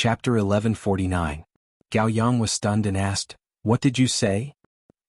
Chapter 1149. Gao Yang was stunned and asked, "What did you say?"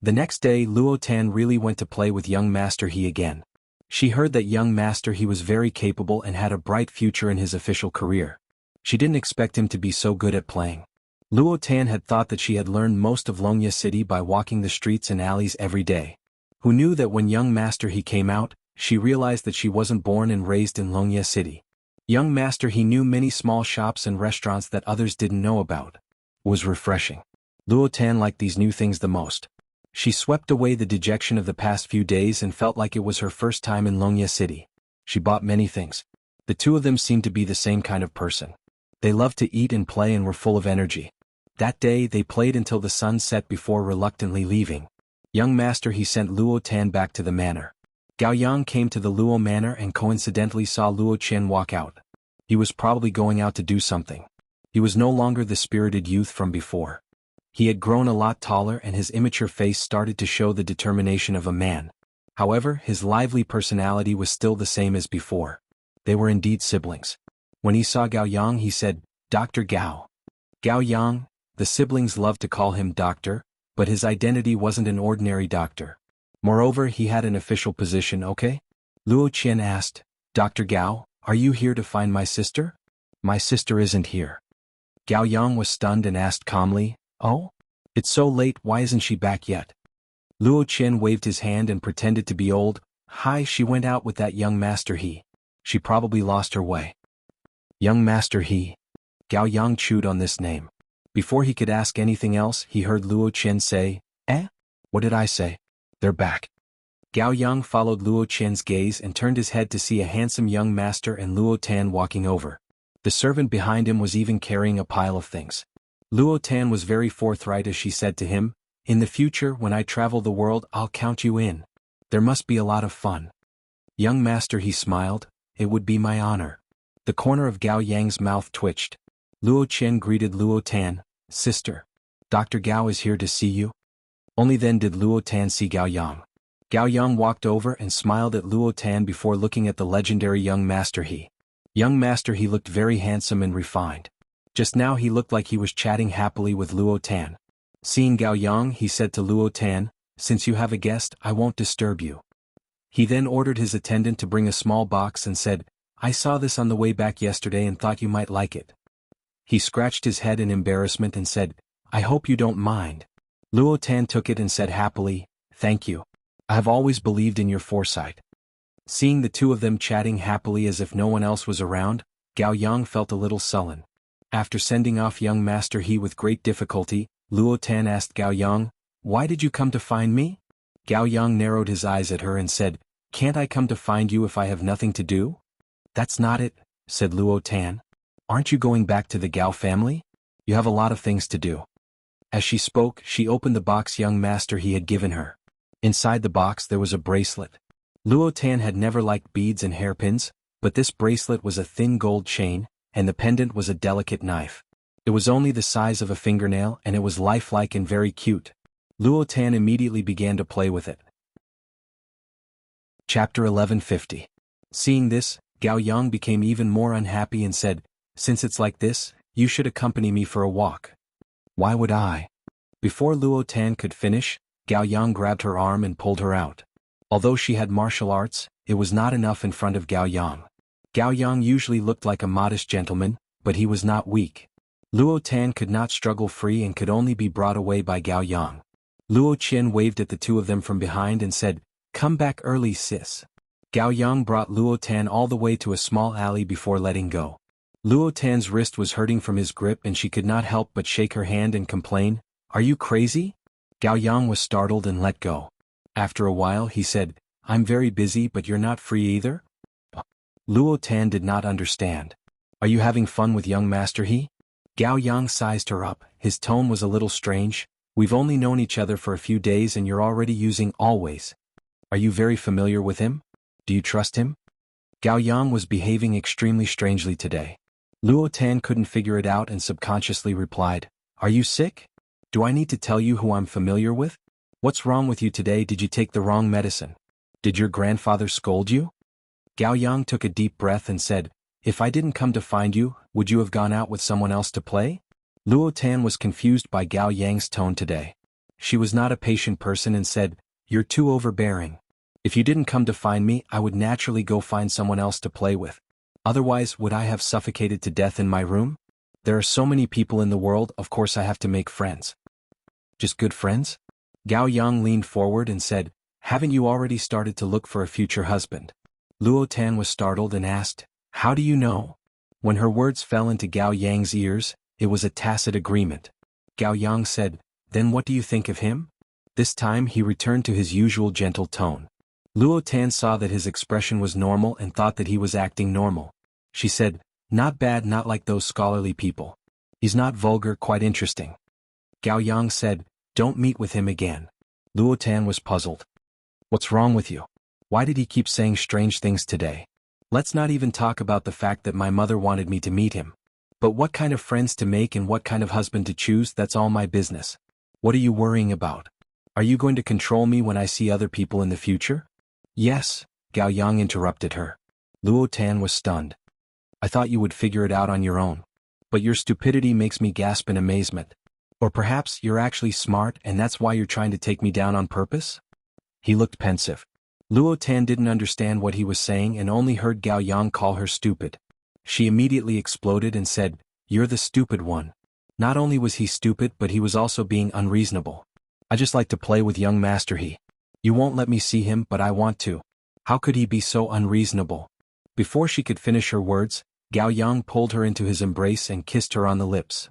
The next day Luo Tan really went to play with young Master He again. She heard that young Master He was very capable and had a bright future in his official career. She didn't expect him to be so good at playing. Luo Tan had thought that she had learned most of Longya City by walking the streets and alleys every day. Who knew that when young Master He came out, she realized that she wasn't born and raised in Longya City. Young Master He knew many small shops and restaurants that others didn't know about. It was refreshing. Luo Tan liked these new things the most. She swept away the dejection of the past few days and felt like it was her first time in Longya City. She bought many things. The two of them seemed to be the same kind of person. They loved to eat and play and were full of energy. That day they played until the sun set before reluctantly leaving. Young Master He sent Luo Tan back to the manor. Gao Yang came to the Luo manor and coincidentally saw Luo Qian walk out. He was probably going out to do something. He was no longer the spirited youth from before. He had grown a lot taller and his immature face started to show the determination of a man. However, his lively personality was still the same as before. They were indeed siblings. When he saw Gao Yang he said, "Dr. Gao." Gao Yang, the siblings loved to call him doctor, but his identity wasn't an ordinary doctor. Moreover, he had an official position, okay? Luo Qian asked, "Dr. Gao, are you here to find my sister?" "My sister isn't here." Gao Yang was stunned and asked calmly, "Oh? It's so late, why isn't she back yet?" Luo Qian waved his hand and pretended to be old. "Hi, she went out with that young Master He. She probably lost her way." Young Master He. Gao Yang chewed on this name. Before he could ask anything else, he heard Luo Qian say, "Eh? What did I say? They're back." Gao Yang followed Luo Qian's gaze and turned his head to see a handsome young master and Luo Tan walking over. The servant behind him was even carrying a pile of things. Luo Tan was very forthright as she said to him, "In the future when I travel the world I'll count you in. There must be a lot of fun." Young Master He smiled, "It would be my honor." The corner of Gao Yang's mouth twitched. Luo Qian greeted Luo Tan, "Sister. Dr. Gao is here to see you." Only then did Luo Tan see Gao Yang. Gao Yang walked over and smiled at Luo Tan before looking at the legendary young Master He. Young Master He looked very handsome and refined. Just now he looked like he was chatting happily with Luo Tan. Seeing Gao Yang, he said to Luo Tan, "Since you have a guest, I won't disturb you." He then ordered his attendant to bring a small box and said, "I saw this on the way back yesterday and thought you might like it." He scratched his head in embarrassment and said, "I hope you don't mind." Luo Tan took it and said happily, "Thank you. I have always believed in your foresight." Seeing the two of them chatting happily as if no one else was around, Gao Yang felt a little sullen. After sending off young Master He with great difficulty, Luo Tan asked Gao Yang, "Why did you come to find me?" Gao Yang narrowed his eyes at her and said, "Can't I come to find you if I have nothing to do?" "That's not it," said Luo Tan. "Aren't you going back to the Gao family? You have a lot of things to do." As she spoke, she opened the box young Master He had given her. Inside the box there was a bracelet. Luo Tan had never liked beads and hairpins, but this bracelet was a thin gold chain, and the pendant was a delicate knife. It was only the size of a fingernail and it was lifelike and very cute. Luo Tan immediately began to play with it. Chapter 1150. Seeing this, Gao Yang became even more unhappy and said, "Since it's like this, you should accompany me for a walk." "Why would I?" Before Luo Tan could finish, Gao Yang grabbed her arm and pulled her out. Although she had martial arts, it was not enough in front of Gao Yang. Gao Yang usually looked like a modest gentleman, but he was not weak. Luo Tan could not struggle free and could only be brought away by Gao Yang. Luo Qian waved at the two of them from behind and said, "Come back early, sis." Gao Yang brought Luo Tan all the way to a small alley before letting go. Luo Tan's wrist was hurting from his grip and she could not help but shake her hand and complain, "Are you crazy?" Gao Yang was startled and let go. After a while he said, "I'm very busy but you're not free either?" Luo Tan did not understand. "Are you having fun with young Master He?" Gao Yang sized her up, his tone was a little strange. "We've only known each other for a few days and you're already using always. Are you very familiar with him? Do you trust him?" Gao Yang was behaving extremely strangely today. Luo Tan couldn't figure it out and subconsciously replied, "Are you sick? Do I need to tell you who I'm familiar with? What's wrong with you today? Did you take the wrong medicine? Did your grandfather scold you?" Gao Yang took a deep breath and said, If I didn't come to find you, would you have gone out with someone else to play? Luo Tan was confused by Gao Yang's tone today. She was not a patient person and said, "You're too overbearing. If you didn't come to find me, I would naturally go find someone else to play with. Otherwise, would I have suffocated to death in my room? There are so many people in the world, of course I have to make friends." "Just good friends?" Gao Yang leaned forward and said, "Haven't you already started to look for a future husband?" Luo Tan was startled and asked, "How do you know?" When her words fell into Gao Yang's ears, it was a tacit agreement. Gao Yang said, "Then what do you think of him?" This time he returned to his usual gentle tone. Luo Tan saw that his expression was normal and thought that he was acting normal. She said, "Not bad, not like those scholarly people. He's not vulgar, quite interesting." Gao Yang said, "Don't meet with him again." Luo Tan was puzzled. "What's wrong with you? Why did he keep saying strange things today? Let's not even talk about the fact that my mother wanted me to meet him. But what kind of friends to make and what kind of husband to choose, that's all my business. What are you worrying about? Are you going to control me when I see other people in the future?" "Yes," Gao Yang interrupted her. Luo Tan was stunned. "I thought you would figure it out on your own. But your stupidity makes me gasp in amazement. Or perhaps you're actually smart and that's why you're trying to take me down on purpose?" He looked pensive. Luo Tan didn't understand what he was saying and only heard Gao Yang call her stupid. She immediately exploded and said, "You're the stupid one." Not only was he stupid but he was also being unreasonable. "I just like to play with young Master He. You won't let me see him but I want to. How could he be so unreasonable?" Before she could finish her words, Gao Yang pulled her into his embrace and kissed her on the lips.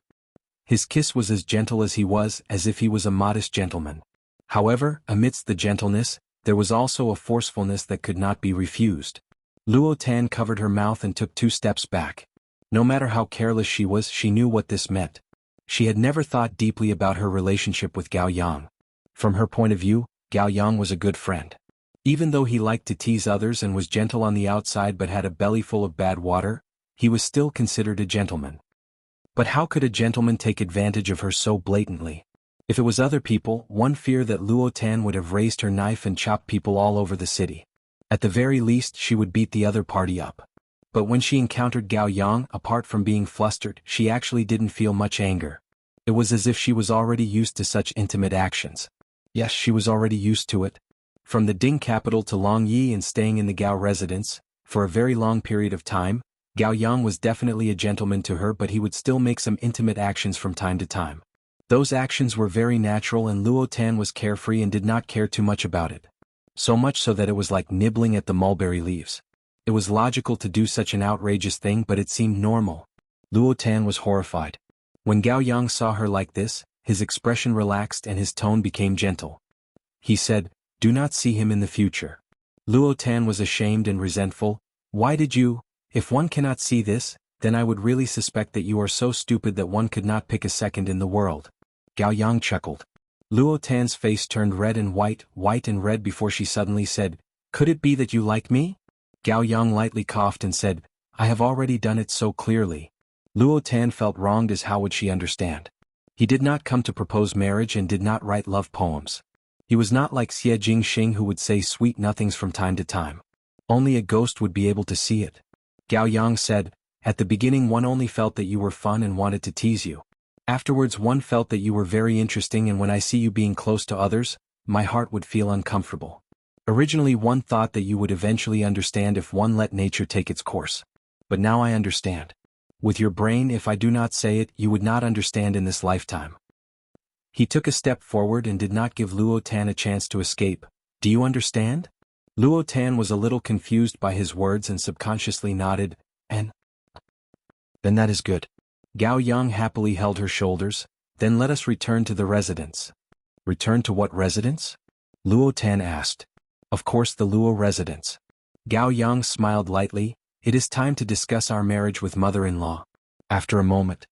His kiss was as gentle as he was, as if he was a modest gentleman. However, amidst the gentleness, there was also a forcefulness that could not be refused. Luo Tan covered her mouth and took 2 steps back. No matter how careless she was, she knew what this meant. She had never thought deeply about her relationship with Gao Yang. From her point of view, Gao Yang was a good friend. Even though he liked to tease others and was gentle on the outside but had a belly full of bad water, he was still considered a gentleman. But how could a gentleman take advantage of her so blatantly? If it was other people, one feared that Luo Tan would have raised her knife and chopped people all over the city. At the very least, she would beat the other party up. But when she encountered Gao Yang, apart from being flustered, she actually didn't feel much anger. It was as if she was already used to such intimate actions. Yes, she was already used to it. From the Ding capital to Longyi and staying in the Gao residence, for a very long period of time, Gao Yang was definitely a gentleman to her, but he would still make some intimate actions from time to time. Those actions were very natural and Luo Tan was carefree and did not care too much about it. So much so that it was like nibbling at the mulberry leaves. It was logical to do such an outrageous thing, but it seemed normal. Luo Tan was horrified. When Gao Yang saw her like this, his expression relaxed and his tone became gentle. He said, "Do not see him in the future." Luo Tan was ashamed and resentful. "Why did you? If one cannot see this, then I would really suspect that you are so stupid that one could not pick a second in the world." Gao Yang chuckled. Luo Tan's face turned red and white, white and red before she suddenly said, "Could it be that you like me?" Gao Yang lightly coughed and said, "I have already done it so clearly." Luo Tan felt wronged, as how would she understand? He did not come to propose marriage and did not write love poems. He was not like Xie Jingxing, who would say sweet nothings from time to time. Only a ghost would be able to see it. Gao Yang said, "At the beginning one only felt that you were fun and wanted to tease you. Afterwards one felt that you were very interesting, and when I see you being close to others, my heart would feel uncomfortable. Originally one thought that you would eventually understand if one let nature take its course. But now I understand. With your brain, if I do not say it, you would not understand in this lifetime." He took a step forward and did not give Luo Tan a chance to escape. "Do you understand?" Luo Tan was a little confused by his words and subconsciously nodded, and "Then that is good." Gao Yang happily held her shoulders. "Then let us return to the residence." "Return to what residence?" Luo Tan asked. "Of course, the Luo residence." Gao Yang smiled lightly. "It is time to discuss our marriage with mother-in-law." After a moment,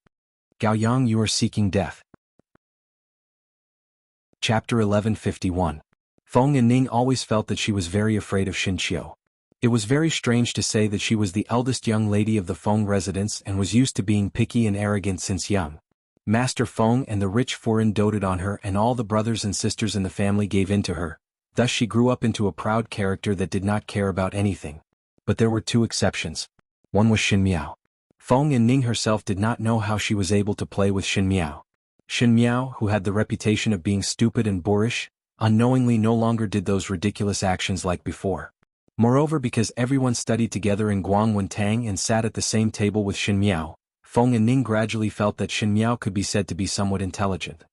"Gao Yang, you are seeking death." Chapter 1151. Feng and Ning always felt that she was very afraid of Xinqiu. It was very strange to say that she was the eldest young lady of the Feng residence and was used to being picky and arrogant since young. Master Feng and the rich foreign doted on her, and all the brothers and sisters in the family gave in to her. Thus she grew up into a proud character that did not care about anything. But there were 2 exceptions. One was Xin Miao. Feng and Ning herself did not know how she was able to play with Xin Miao. Xin Miao, who had the reputation of being stupid and boorish, unknowingly no longer did those ridiculous actions like before. Moreover, because everyone studied together in Guangwantang and sat at the same table with Xin Miao, Feng and Ning gradually felt that Xin Miao could be said to be somewhat intelligent.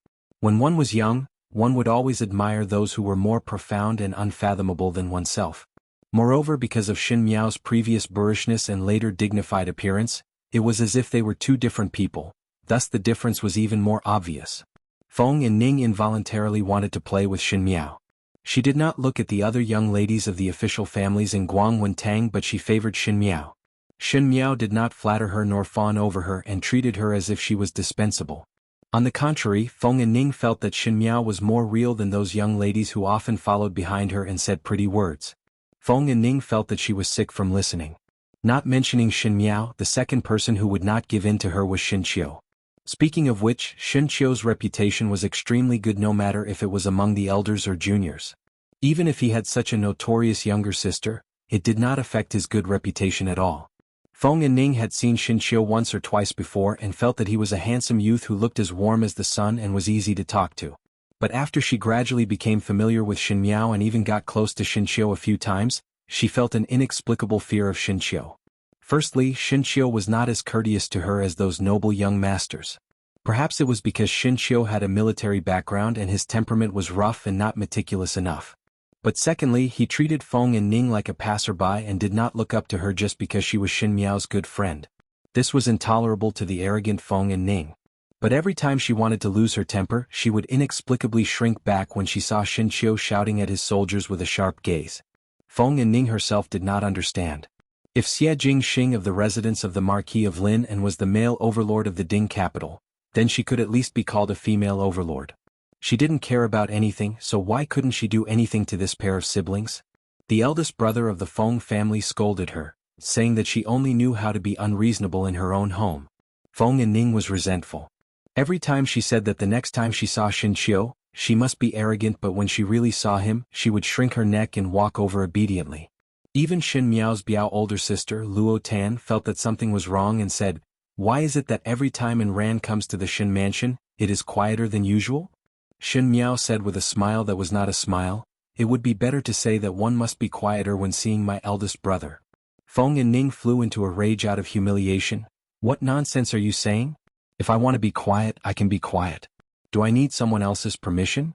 When one was young, one would always admire those who were more profound and unfathomable than oneself. Moreover, because of Xin Miao's previous boorishness and later dignified appearance, it was as if they were two different people, thus the difference was even more obvious. Feng and Ning involuntarily wanted to play with Xin Miao. She did not look at the other young ladies of the official families in Guangwantang, but she favored Xin Miao. Xin Miao did not flatter her nor fawn over her and treated her as if she was dispensable. On the contrary, Feng and Ning felt that Xin Miao was more real than those young ladies who often followed behind her and said pretty words. Feng and Ning felt that she was sick from listening. Not mentioning Xin Miao, the second person who would not give in to her was Xin Qiu. Speaking of which, Xin Qiu's reputation was extremely good no matter if it was among the elders or juniors. Even if he had such a notorious younger sister, it did not affect his good reputation at all. Feng and Ning had seen Xin Qiu once or twice before and felt that he was a handsome youth who looked as warm as the sun and was easy to talk to. But after she gradually became familiar with Xin Miao and even got close to Xin Qiu a few times, she felt an inexplicable fear of Xin Qiu. Firstly, Xin Qiu was not as courteous to her as those noble young masters. Perhaps it was because Xin Qiu had a military background and his temperament was rough and not meticulous enough. But secondly, he treated Feng and Ning like a passerby and did not look up to her just because she was Xin Miao's good friend. This was intolerable to the arrogant Feng and Ning. But every time she wanted to lose her temper, she would inexplicably shrink back when she saw Xin Qiu shouting at his soldiers with a sharp gaze. Feng and Ning herself did not understand. If Xie Jingxing of the residence of the Marquis of Lin and was the male overlord of the Ding capital, then she could at least be called a female overlord. She didn't care about anything, so why couldn't she do anything to this pair of siblings? The eldest brother of the Feng family scolded her, saying that she only knew how to be unreasonable in her own home. Feng and Ning was resentful. Every time she said that the next time she saw Xin Qiu, she must be arrogant, but when she really saw him, she would shrink her neck and walk over obediently. Even Xin Miao's Biao older sister, Luo Tan, felt that something was wrong and said, "Why is it that every time Ran comes to the Xin mansion, it is quieter than usual?" Xin Miao said with a smile that was not a smile, "It would be better to say that one must be quieter when seeing my eldest brother." Feng and Ning flew into a rage out of humiliation. "What nonsense are you saying? If I want to be quiet, I can be quiet. Do I need someone else's permission?"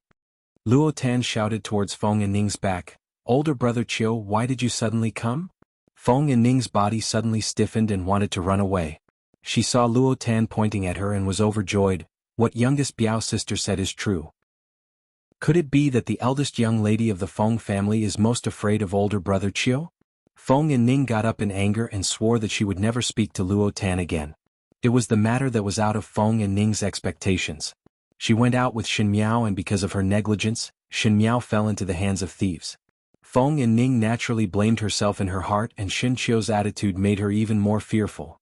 Luo Tan shouted towards Feng and Ning's back, "Older brother Qiu, why did you suddenly come?" Feng and Ning's body suddenly stiffened and wanted to run away. She saw Luo Tan pointing at her and was overjoyed. What youngest Biao sister said is true. Could it be that the eldest young lady of the Feng family is most afraid of older brother Qiu? Feng and Ning got up in anger and swore that she would never speak to Luo Tan again. It was the matter that was out of Feng and Ning's expectations. She went out with Xin Miao, and because of her negligence, Xin Miao fell into the hands of thieves. Feng and Ning naturally blamed herself in her heart, and Xin Qiu's attitude made her even more fearful.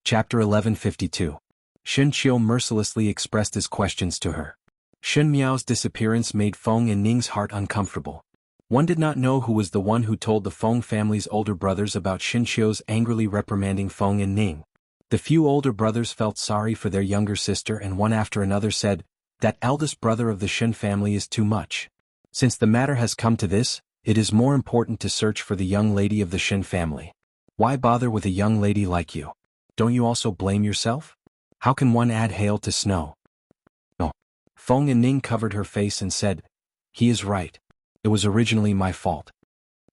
Chapter 1152. Xin Qiu mercilessly expressed his questions to her. Xin Miao's disappearance made Feng and Ning's heart uncomfortable. One did not know who was the one who told the Feng family's older brothers about Xin Qiu's angrily reprimanding Feng and Ning. The few older brothers felt sorry for their younger sister, and one after another said, "That eldest brother of the Xin family is too much. Since the matter has come to this, it is more important to search for the young lady of the Xin family. Why bother with a young lady like you? Don't you also blame yourself? How can one add hail to snow?" "No." Feng and Ning covered her face and said, "He is right. It was originally my fault."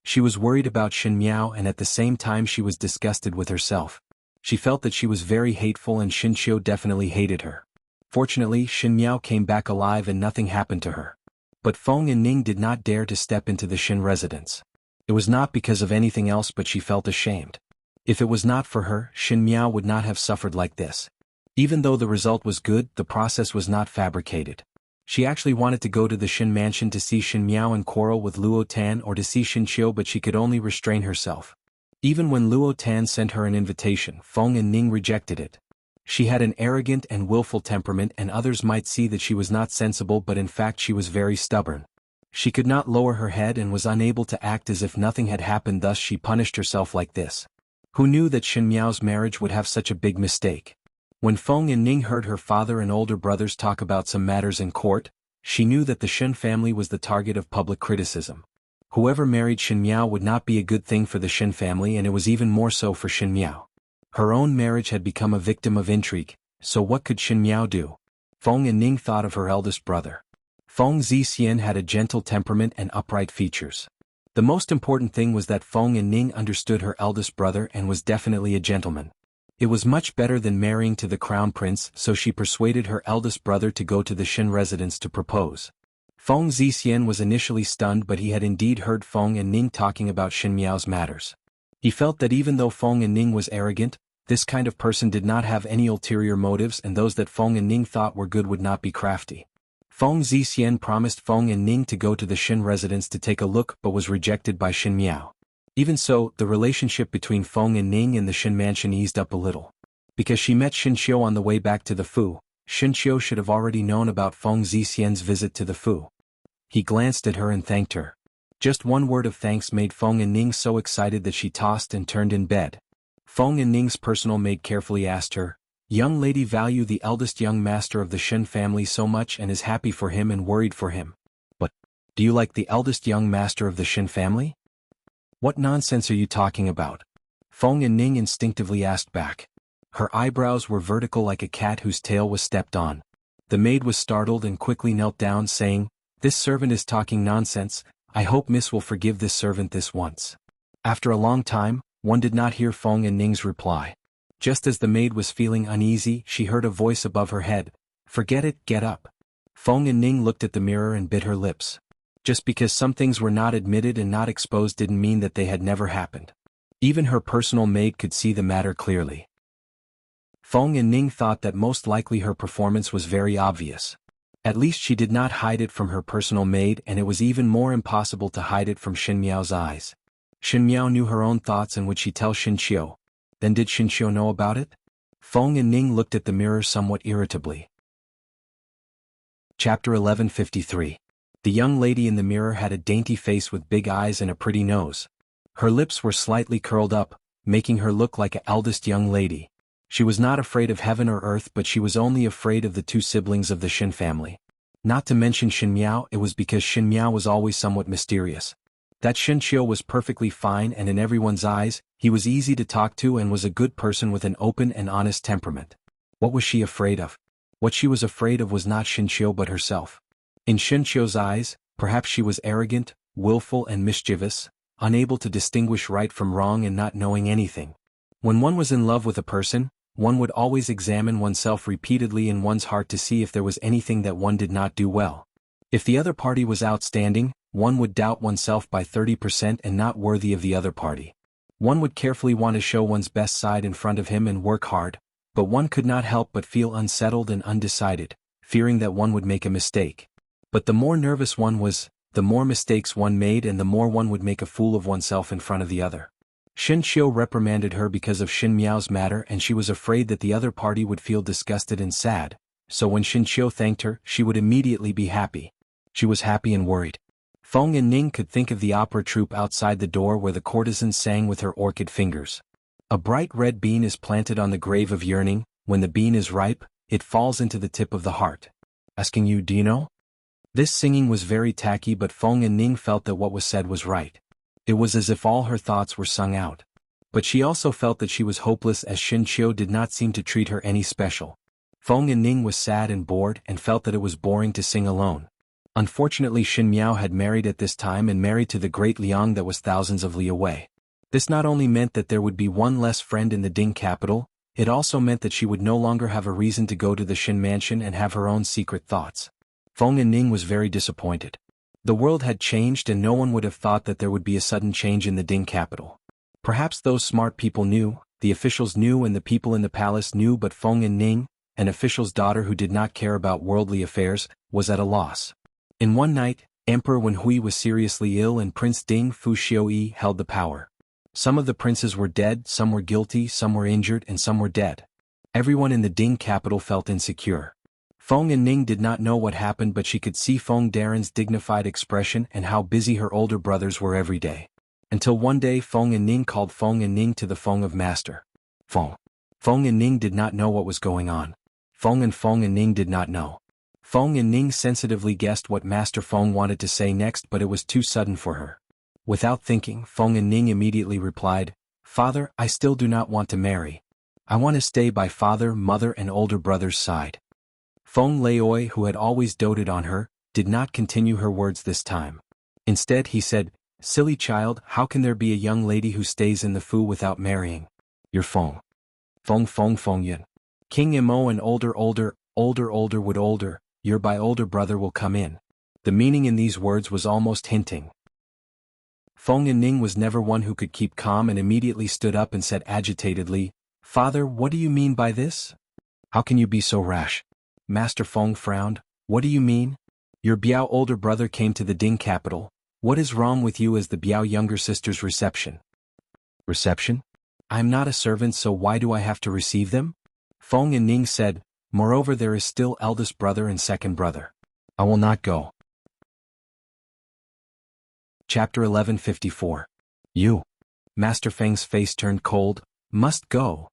She was worried about Xin Miao, and at the same time she was disgusted with herself. She felt that she was very hateful, and Xin Qiu definitely hated her. Fortunately, Xin Miao came back alive and nothing happened to her. But Feng and Ning did not dare to step into the Xin residence. It was not because of anything else, but she felt ashamed. If it was not for her, Xin Miao would not have suffered like this. Even though the result was good, the process was not fabricated. She actually wanted to go to the Xin mansion to see Xin Miao and quarrel with Luo Tan, or to see Xin Qiu, but she could only restrain herself. Even when Luo Tan sent her an invitation, Feng and Ning rejected it. She had an arrogant and willful temperament, and others might see that she was not sensible, but in fact she was very stubborn. She could not lower her head and was unable to act as if nothing had happened, thus she punished herself like this. Who knew that Xin Miao's marriage would have such a big mistake? When Feng and Ning heard her father and older brothers talk about some matters in court, she knew that the Xin family was the target of public criticism. Whoever married Xin Miao would not be a good thing for the Xin family, and it was even more so for Xin Miao. Her own marriage had become a victim of intrigue, so what could Xin Miao do? Feng and Ning thought of her eldest brother. Feng Zixian had a gentle temperament and upright features. The most important thing was that Feng and Ning understood her eldest brother and was definitely a gentleman. It was much better than marrying to the crown prince, so she persuaded her eldest brother to go to the Xin residence to propose. Feng Zixian was initially stunned, but he had indeed heard Feng and Ning talking about Xin Miao's matters. He felt that even though Feng and Ning was arrogant, this kind of person did not have any ulterior motives, and those that Feng and Ning thought were good would not be crafty. Feng Zixian promised Feng and Ning to go to the Xin residence to take a look, but was rejected by Xin Miao. Even so, the relationship between Feng and Ning in the Xin mansion eased up a little. Because she met Xin Xiu on the way back to the Fu, Xin Xiu should have already known about Feng Zixian's visit to the Fu. He glanced at her and thanked her. Just one word of thanks made Feng and Ning so excited that she tossed and turned in bed. Feng and Ning's personal maid carefully asked her, "Young lady value the eldest young master of the Xin family so much and is happy for him and worried for him. But, do you like the eldest young master of the Xin family?" "What nonsense are you talking about?" Feng and Ning instinctively asked back. Her eyebrows were vertical like a cat whose tail was stepped on. The maid was startled and quickly knelt down, saying, "This servant is talking nonsense. I hope Miss will forgive this servant this once." After a long time, one did not hear Feng and Ning's reply. Just as the maid was feeling uneasy, she heard a voice above her head, "Forget it, get up." Feng and Ning looked at the mirror and bit her lips. Just because some things were not admitted and not exposed didn't mean that they had never happened. Even her personal maid could see the matter clearly. Feng and Ning thought that most likely her performance was very obvious. At least she did not hide it from her personal maid, and it was even more impossible to hide it from Xin Miao's eyes. Xin Miao knew her own thoughts, and would she tell Xin Xiu? Then did Xin Xiu know about it? Feng and Ning looked at the mirror somewhat irritably. Chapter 1153. The young lady in the mirror had a dainty face with big eyes and a pretty nose. Her lips were slightly curled up, making her look like an eldest young lady. She was not afraid of heaven or earth, but she was only afraid of the two siblings of the Xin family. Not to mention Xin Miao, it was because Xin Miao was always somewhat mysterious. That Xin Xiu was perfectly fine, and in everyone's eyes, he was easy to talk to and was a good person with an open and honest temperament. What was she afraid of? What she was afraid of was not Xin Xiu but herself. In Xin Xiu's eyes, perhaps she was arrogant, willful and mischievous, unable to distinguish right from wrong and not knowing anything. When one was in love with a person, one would always examine oneself repeatedly in one's heart to see if there was anything that one did not do well. If the other party was outstanding, one would doubt oneself by 30% and not worthy of the other party. One would carefully want to show one's best side in front of him and work hard, but one could not help but feel unsettled and undecided, fearing that one would make a mistake. But the more nervous one was, the more mistakes one made and the more one would make a fool of oneself in front of the other. Xin Xiu reprimanded her because of Xin Miao's matter, and she was afraid that the other party would feel disgusted and sad, so when Xin Xiu thanked her, she would immediately be happy. She was happy and worried. Feng and Ning could think of the opera troupe outside the door where the courtesan sang with her orchid fingers. A bright red bean is planted on the grave of yearning. When the bean is ripe, it falls into the tip of the heart. Asking you, do you know? This singing was very tacky, but Feng and Ning felt that what was said was right. It was as if all her thoughts were sung out. But she also felt that she was hopeless, as Xin Xiu did not seem to treat her any special. Feng and Ning was sad and bored and felt that it was boring to sing alone. Unfortunately, Xin Miao had married at this time and married to the great Liang that was thousands of li away. This not only meant that there would be one less friend in the Ding capital, it also meant that she would no longer have a reason to go to the Xin mansion and have her own secret thoughts. Feng and Ning was very disappointed. The world had changed and no one would have thought that there would be a sudden change in the Ding capital. Perhaps those smart people knew, the officials knew and the people in the palace knew, but Feng and Ning, an official's daughter who did not care about worldly affairs, was at a loss. In one night, Emperor Wen Hui was seriously ill and Prince Ding Fu Xiuyi held the power. Some of the princes were dead, some were guilty, some were injured and some were dead. Everyone in the Ding capital felt insecure. Feng and Ning did not know what happened, but she could see Feng Darren's dignified expression and how busy her older brothers were every day. Until one day Feng and Ning called Feng and Ning to the Feng of Master. Feng. Feng and Ning did not know what was going on. Feng and Ning did not know. Feng and Ning sensitively guessed what Master Feng wanted to say next, but it was too sudden for her. Without thinking, Feng and Ning immediately replied, "Father, I still do not want to marry. I want to stay by father, mother and older brother's side." Feng Laoi, who had always doted on her, did not continue her words this time. Instead he said, "Silly child, how can there be a young lady who stays in the Fu without marrying? You're Feng. Feng Yin. King Imo and older would older, your by older brother will come in." The meaning in these words was almost hinting. Feng and Ning was never one who could keep calm and immediately stood up and said agitatedly, "Father, what do you mean by this? How can you be so rash?" Master Feng frowned. "What do you mean? Your Biao older brother came to the Ding capital. What is wrong with you as the Biao younger sister's reception?" "Reception? I'm not a servant, so why do I have to receive them?" Feng and Ning said, "Moreover, there is still eldest brother and second brother. I will not go." Chapter 1154. You. Master Feng's face turned cold. Must go.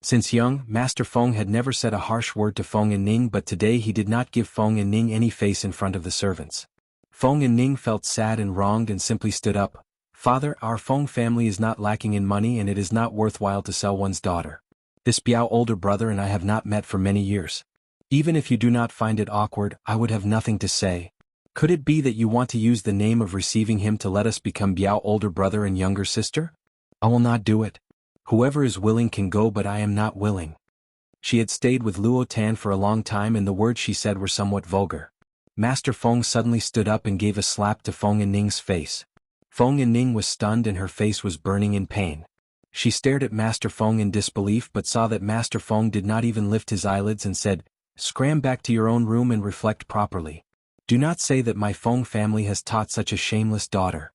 Since young, Master Feng had never said a harsh word to Feng and Ning, but today he did not give Feng and Ning any face in front of the servants. Feng and Ning felt sad and wronged and simply stood up. "Father, our Feng family is not lacking in money and it is not worthwhile to sell one's daughter. This Biao older brother and I have not met for many years. Even if you do not find it awkward, I would have nothing to say. Could it be that you want to use the name of receiving him to let us become Biao older brother and younger sister? I will not do it. Whoever is willing can go, but I am not willing." She had stayed with Luo Tan for a long time and the words she said were somewhat vulgar. Master Feng suddenly stood up and gave a slap to Feng and Ning's face. Feng and Ning was stunned and her face was burning in pain. She stared at Master Feng in disbelief but saw that Master Feng did not even lift his eyelids and said, "Scram back to your own room and reflect properly. Do not say that my Feng family has taught such a shameless daughter."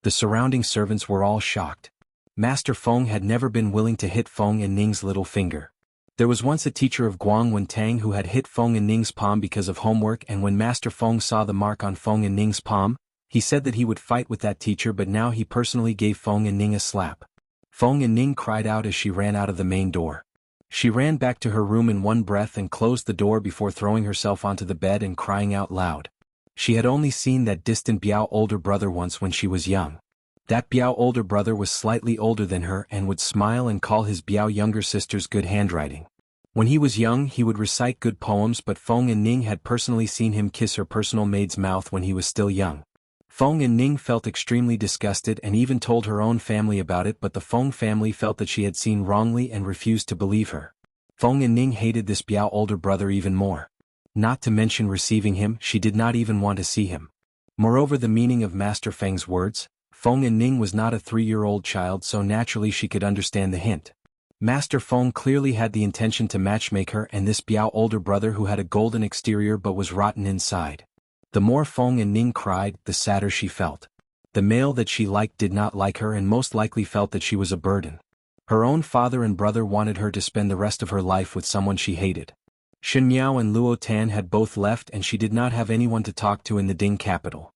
The surrounding servants were all shocked. Master Feng had never been willing to hit Feng and Ning's little finger. There was once a teacher of Guangwen Tang who had hit Feng and Ning's palm because of homework, and when Master Feng saw the mark on Feng and Ning's palm, he said that he would fight with that teacher, but now he personally gave Feng and Ning a slap. Feng and Ning cried out as she ran out of the main door. She ran back to her room in one breath and closed the door before throwing herself onto the bed and crying out loud. She had only seen that distant Biao older brother once when she was young. That Biao older brother was slightly older than her and would smile and call his Biao younger sister's good handwriting. When he was young he would recite good poems, but Feng and Ning had personally seen him kiss her personal maid's mouth when he was still young. Feng and Ning felt extremely disgusted and even told her own family about it, but the Feng family felt that she had seen wrongly and refused to believe her. Feng and Ning hated this Biao older brother even more. Not to mention receiving him, she did not even want to see him. Moreover, the meaning of Master Feng's words, Feng and Ning was not a 3-year-old child, so naturally she could understand the hint. Master Feng clearly had the intention to matchmake her and this Biao older brother who had a golden exterior but was rotten inside. The more Feng and Ning cried, the sadder she felt. The male that she liked did not like her and most likely felt that she was a burden. Her own father and brother wanted her to spend the rest of her life with someone she hated. Shen Miao and Luo Tan had both left and she did not have anyone to talk to in the Ding capital.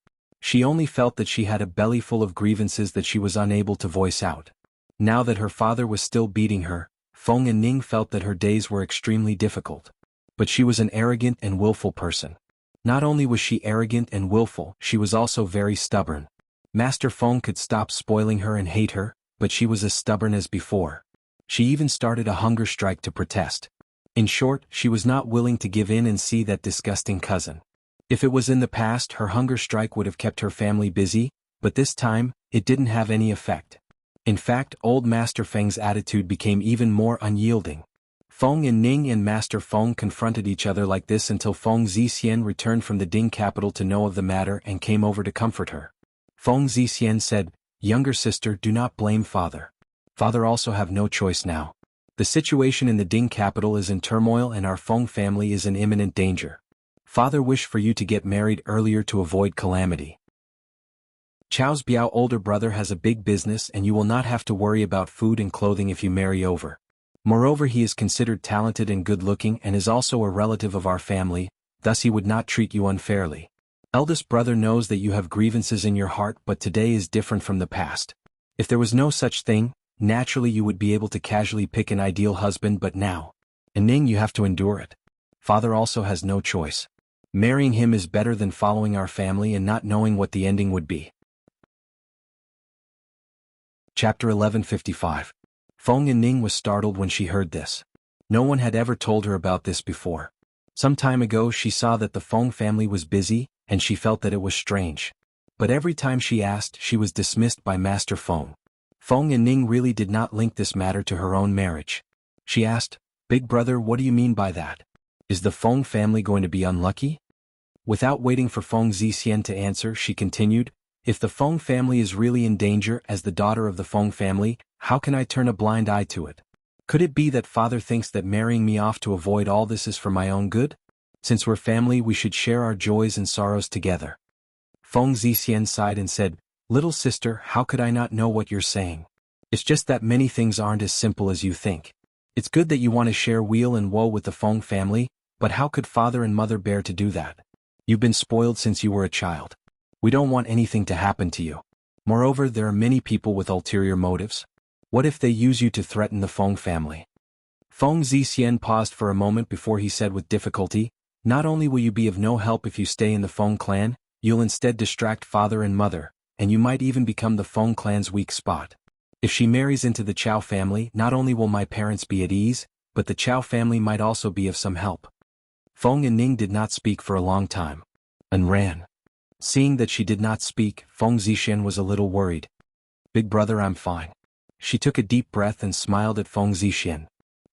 She only felt that she had a belly full of grievances that she was unable to voice out. Now that her father was still beating her, Feng and Ning felt that her days were extremely difficult. But she was an arrogant and willful person. Not only was she arrogant and willful, she was also very stubborn. Master Feng could stop spoiling her and hate her, but she was as stubborn as before. She even started a hunger strike to protest. In short, she was not willing to give in and see that disgusting cousin. If it was in the past, her hunger strike would have kept her family busy, but this time, it didn't have any effect. In fact, old Master Feng's attitude became even more unyielding. Feng and Ning and Master Feng confronted each other like this until Feng Zixian returned from the Ding capital to know of the matter and came over to comfort her. Feng Zixian said, "Younger sister, do not blame father. Father also have no choice now. The situation in the Ding capital is in turmoil and our Feng family is in imminent danger. Father wished for you to get married earlier to avoid calamity. Chao's Biao older brother has a big business and you will not have to worry about food and clothing if you marry over. Moreover, he is considered talented and good-looking and is also a relative of our family, thus he would not treat you unfairly. Eldest brother knows that you have grievances in your heart, but today is different from the past. If there was no such thing, naturally you would be able to casually pick an ideal husband, but now, Ning, you have to endure it. Father also has no choice. Marrying him is better than following our family and not knowing what the ending would be. Chapter 1155. Feng Ning was startled when she heard this. No one had ever told her about this before. Some time ago she saw that the Feng family was busy, and she felt that it was strange. But every time she asked, she was dismissed by Master Feng. Feng Ning really did not link this matter to her own marriage. She asked, "Big brother, what do you mean by that? Is the Feng family going to be unlucky?" Without waiting for Feng Zixian to answer, she continued, "If the Feng family is really in danger as the daughter of the Feng family, how can I turn a blind eye to it? Could it be that father thinks that marrying me off to avoid all this is for my own good? Since we're family, we should share our joys and sorrows together." Feng Zixian sighed and said, "Little sister, how could I not know what you're saying? It's just that many things aren't as simple as you think. It's good that you want to share weal and woe with the Feng family, but how could father and mother bear to do that? You've been spoiled since you were a child. We don't want anything to happen to you. Moreover, there are many people with ulterior motives. What if they use you to threaten the Feng family?" Feng Zixian paused for a moment before he said with difficulty, "Not only will you be of no help if you stay in the Feng clan, you'll instead distract father and mother, and you might even become the Feng clan's weak spot. If she marries into the Chao family, not only will my parents be at ease, but the Chao family might also be of some help." Feng Ning did not speak for a long time, and ran. Seeing that she did not speak, Feng Zixian was a little worried. "Big brother, I'm fine." She took a deep breath and smiled at Feng Zixian.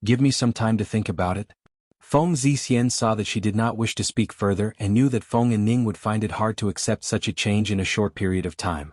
"Give me some time to think about it." Feng Zixian saw that she did not wish to speak further and knew that Feng Ning would find it hard to accept such a change in a short period of time.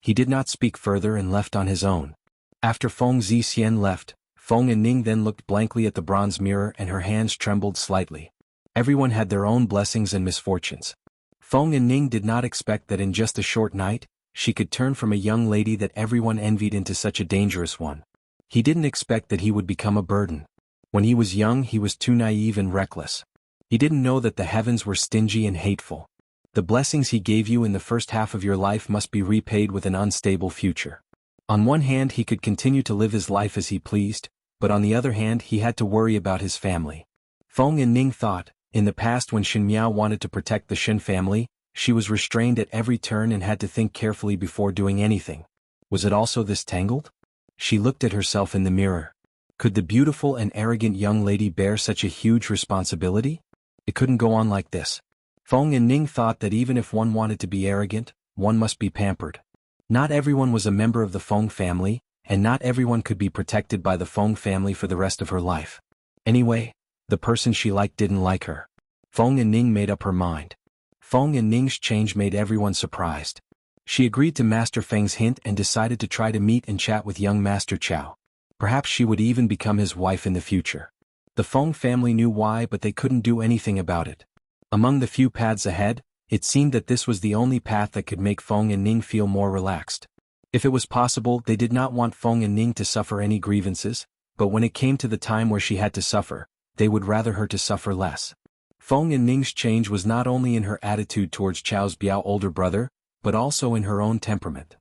He did not speak further and left on his own. After Feng Zixian left, Feng Ning then looked blankly at the bronze mirror and her hands trembled slightly. Everyone had their own blessings and misfortunes. Feng Ning did not expect that in just a short night, she could turn from a young lady that everyone envied into such a dangerous one. He didn't expect that he would become a burden. When he was young, he was too naive and reckless. He didn't know that the heavens were stingy and hateful. The blessings he gave you in the first half of your life must be repaid with an unstable future. On one hand, he could continue to live his life as he pleased, but on the other hand, he had to worry about his family. Feng Ning thought, in the past when Xin Miao wanted to protect the Xin family, she was restrained at every turn and had to think carefully before doing anything. Was it also this tangled? She looked at herself in the mirror. Could the beautiful and arrogant young lady bear such a huge responsibility? It couldn't go on like this. Feng Ning thought that even if one wanted to be arrogant, one must be pampered. Not everyone was a member of the Feng family, and not everyone could be protected by the Feng family for the rest of her life. Anyway, the person she liked didn't like her. Feng Ning made up her mind. Feng Ning's change made everyone surprised. She agreed to Master Feng's hint and decided to try to meet and chat with young Master Chao. Perhaps she would even become his wife in the future. The Feng family knew why, but they couldn't do anything about it. Among the few paths ahead, it seemed that this was the only path that could make Feng Ning feel more relaxed. If it was possible, they did not want Feng Ning to suffer any grievances, but when it came to the time where she had to suffer, they would rather her to suffer less. Feng Ning's change was not only in her attitude towards Chao's Biao older brother, but also in her own temperament.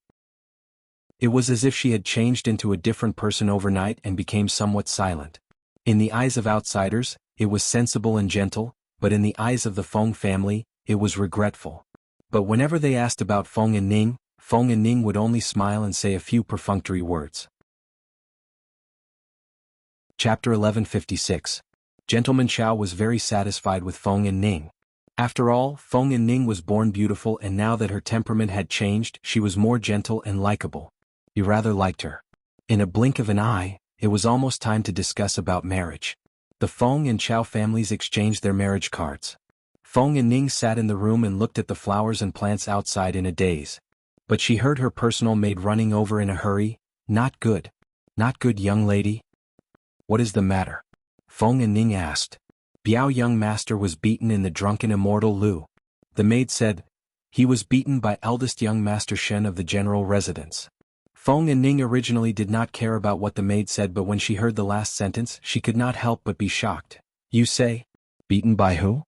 It was as if she had changed into a different person overnight and became somewhat silent. In the eyes of outsiders, it was sensible and gentle, but in the eyes of the Feng family, it was regretful. But whenever they asked about Feng Ning would only smile and say a few perfunctory words. Chapter 1156. Gentleman Chao was very satisfied with Feng Ning. After all, Feng Ning was born beautiful, and now that her temperament had changed, she was more gentle and likable. He rather liked her. In a blink of an eye, it was almost time to discuss about marriage. The Feng and Chao families exchanged their marriage cards. Feng Ning sat in the room and looked at the flowers and plants outside in a daze. But she heard her personal maid running over in a hurry. "Not good. Not good, young lady." "What is the matter?" Feng Ning asked. "Biao young master was beaten in the drunken immortal Lu." The maid said, "He was beaten by eldest young master Shen of the general residence." Feng and Ning originally did not care about what the maid said, but when she heard the last sentence, she could not help but be shocked. You say? Beaten by who?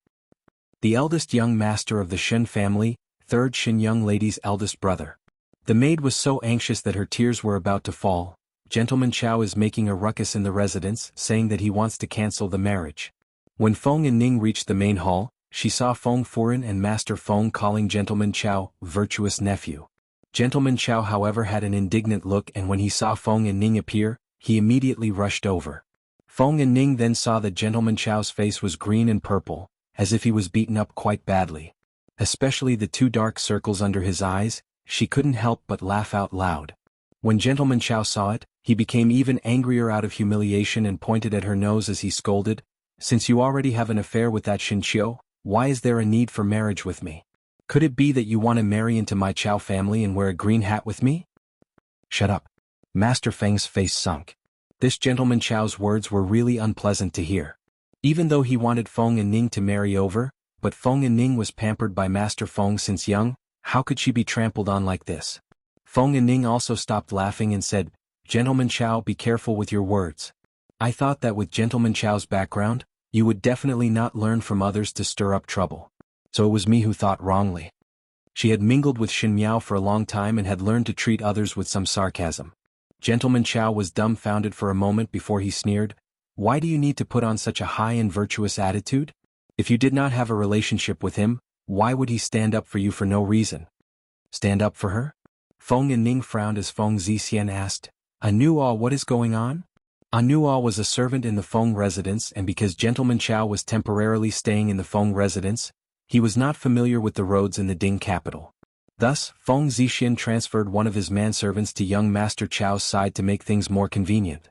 The eldest young master of the Shen family, third Shen young lady's eldest brother. The maid was so anxious that her tears were about to fall. Gentleman Chao is making a ruckus in the residence, saying that he wants to cancel the marriage. When Feng and Ning reached the main hall, she saw Feng Furen and Master Feng calling Gentleman Chao virtuous nephew. Gentleman Chao however had an indignant look, and when he saw Feng and Ning appear, he immediately rushed over. Feng and Ning then saw that Gentleman Chao's face was green and purple, as if he was beaten up quite badly. Especially the two dark circles under his eyes, she couldn't help but laugh out loud. When Gentleman Chao saw it, he became even angrier out of humiliation and pointed at her nose as he scolded, "Since you already have an affair with that Xinqiu, why is there a need for marriage with me? Could it be that you want to marry into my Chao family and wear a green hat with me?" Shut up. Master Feng's face sunk. This Gentleman Chao's words were really unpleasant to hear. Even though he wanted Feng and Ning to marry over, but Feng and Ning was pampered by Master Feng since young, how could she be trampled on like this? Feng and Ning also stopped laughing and said, "Gentleman Chao, be careful with your words. I thought that with Gentleman Chao's background, you would definitely not learn from others to stir up trouble. So it was me who thought wrongly." She had mingled with Xin Miao for a long time and had learned to treat others with some sarcasm. Gentleman Chao was dumbfounded for a moment before he sneered, "Why do you need to put on such a high and virtuous attitude? If you did not have a relationship with him, why would he stand up for you for no reason?" Stand up for her? Feng and Ning frowned as Feng Zixian asked, "Anuo, what is going on?" Anuo was a servant in the Feng residence, and because Gentleman Chao was temporarily staying in the Feng residence, he was not familiar with the roads in the Ding capital. Thus, Feng Zixian transferred one of his manservants to young Master Chao's side to make things more convenient.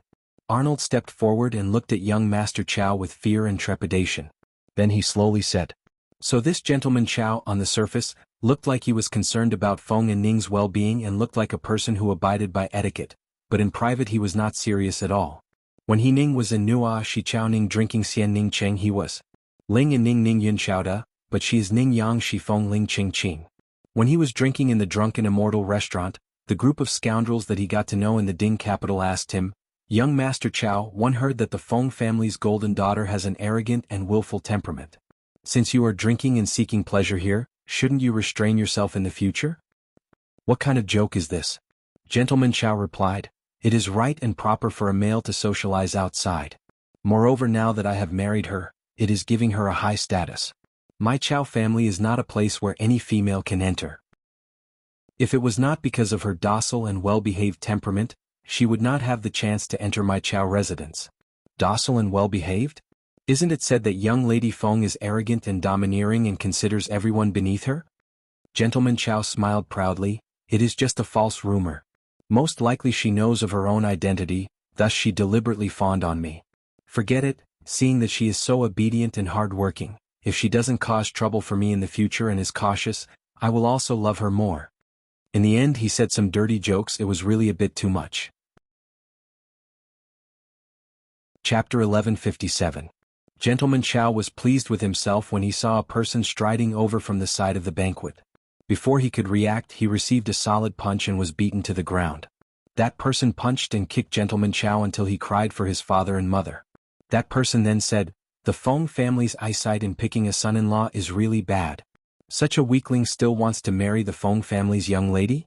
Arnold stepped forward and looked at young Master Chao with fear and trepidation. Then he slowly said, "So this Gentleman Chao, on the surface, looked like he was concerned about Feng and Ning's well-being and looked like a person who abided by etiquette, but in private he was not serious at all. When he Ning was in Nua Shi Chao Ning drinking Xian Ning Cheng he was Ling and Ning Ning Yun Chao Da, but she is Ning Yang Shi Feng Ling Ching Ching. When he was drinking in the Drunken Immortal restaurant, the group of scoundrels that he got to know in the Ding capital asked him, 'Young Master Chao, one heard that the Feng family's golden daughter has an arrogant and willful temperament. Since you are drinking and seeking pleasure here, shouldn't you restrain yourself in the future?' What kind of joke is this?" Gentleman Chao replied, "It is right and proper for a male to socialize outside. Moreover, now that I have married her, it is giving her a high status. My Chao family is not a place where any female can enter. If it was not because of her docile and well-behaved temperament, she would not have the chance to enter my Chao residence." Docile and well-behaved? Isn't it said that young Lady Feng is arrogant and domineering and considers everyone beneath her? Gentleman Chao smiled proudly, "It is just a false rumor. Most likely she knows of her own identity, thus she deliberately fawned on me. Forget it, seeing that she is so obedient and hard-working. If she doesn't cause trouble for me in the future and is cautious, I will also love her more." In the end he said some dirty jokes. It was really a bit too much. Chapter 1157. Gentleman Chao was pleased with himself when he saw a person striding over from the side of the banquet. Before he could react, he received a solid punch and was beaten to the ground. That person punched and kicked Gentleman Chao until he cried for his father and mother. That person then said, "The Feng family's eyesight in picking a son-in-law is really bad. Such a weakling still wants to marry the Feng family's young lady?"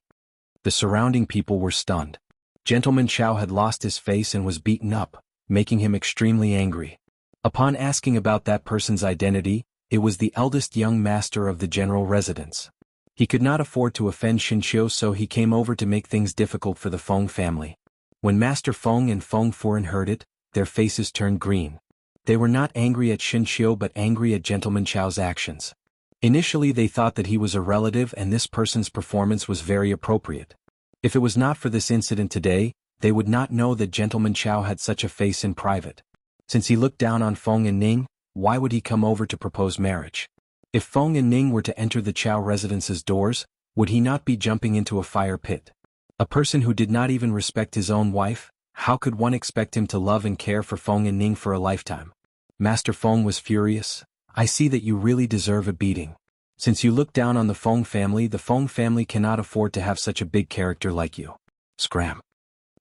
The surrounding people were stunned. Gentleman Chao had lost his face and was beaten up, making him extremely angry. Upon asking about that person's identity, it was the eldest young master of the general residence. He could not afford to offend Xinqiu, so he came over to make things difficult for the Feng family. When Master Feng and Feng Furen heard it, their faces turned green. They were not angry at Xinqiu but angry at Gentleman Chao's actions. Initially they thought that he was a relative and this person's performance was very appropriate. If it was not for this incident today, they would not know that Gentleman Chao had such a face in private. Since he looked down on Feng and Ning, why would he come over to propose marriage? If Feng and Ning were to enter the Chao residence's doors, would he not be jumping into a fire pit? A person who did not even respect his own wife, how could one expect him to love and care for Feng and Ning for a lifetime? Master Feng was furious. "I see that you really deserve a beating. Since you look down on the Feng family cannot afford to have such a big character like you. Scram.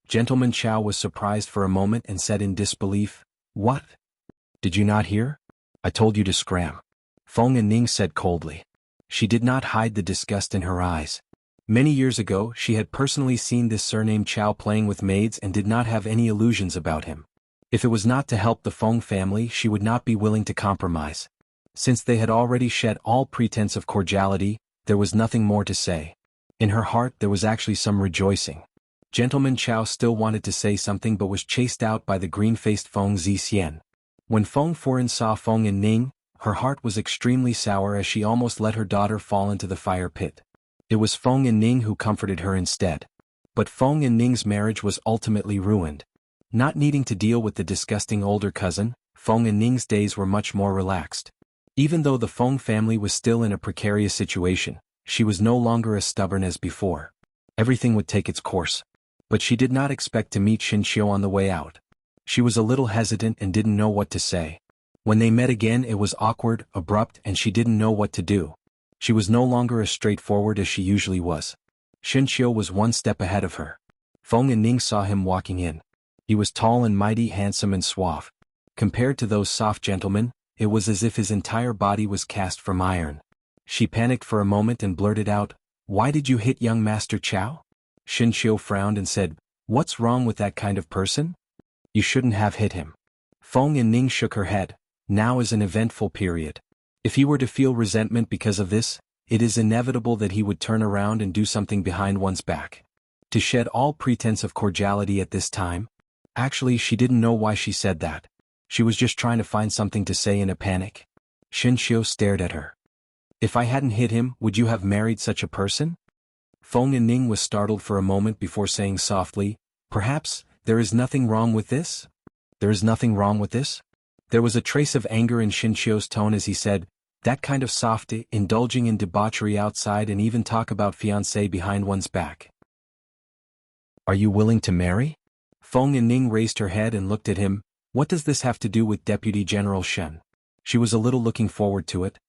Gentleman Chow was surprised for a moment and said in disbelief, "What? Did you not hear? I told you to scram." Feng and Ning said coldly. She did not hide the disgust in her eyes. Many years ago she had personally seen this surname Chow playing with maids and did not have any illusions about him. If it was not to help the Feng family she would not be willing to compromise. Since they had already shed all pretense of cordiality, there was nothing more to say. In her heart there was actually some rejoicing. Gentleman Chow still wanted to say something but was chased out by the green-faced Feng Zixian. When Feng Foren saw Feng and Ning, her heart was extremely sour as she almost let her daughter fall into the fire pit. It was Feng and Ning who comforted her instead. But Feng and Ning's marriage was ultimately ruined. Not needing to deal with the disgusting older cousin, Feng and Ning's days were much more relaxed. Even though the Feng family was still in a precarious situation, she was no longer as stubborn as before. Everything would take its course. But she did not expect to meet Xinqiu on the way out. She was a little hesitant and didn't know what to say. When they met again it was awkward, abrupt, and she didn't know what to do. She was no longer as straightforward as she usually was. Xinqiu was one step ahead of her. Feng and Ning saw him walking in. He was tall and mighty, handsome and suave. Compared to those soft gentlemen, it was as if his entire body was cast from iron. She panicked for a moment and blurted out, "Why did you hit young Master Chow?" Xinqiu frowned and said, "What's wrong with that kind of person? You shouldn't have hit him." Feng and Ning shook her head. Now is an eventful period. If he were to feel resentment because of this, it is inevitable that he would turn around and do something behind one's back. To shed all pretense of cordiality at this time? Actually, she didn't know why she said that. She was just trying to find something to say in a panic. Xinqiu stared at her. "If I hadn't hit him, would you have married such a person?" Feng and Ning was startled for a moment before saying softly, "Perhaps, there is nothing wrong with this?" "There is nothing wrong with this?" There was a trace of anger in Xinqiu's tone as he said, "That kind of soft, indulging in debauchery outside and even talk about fiancé behind one's back. Are you willing to marry?" Feng and Ning raised her head and looked at him. What does this have to do with Deputy General Shen? She was a little looking forward to it.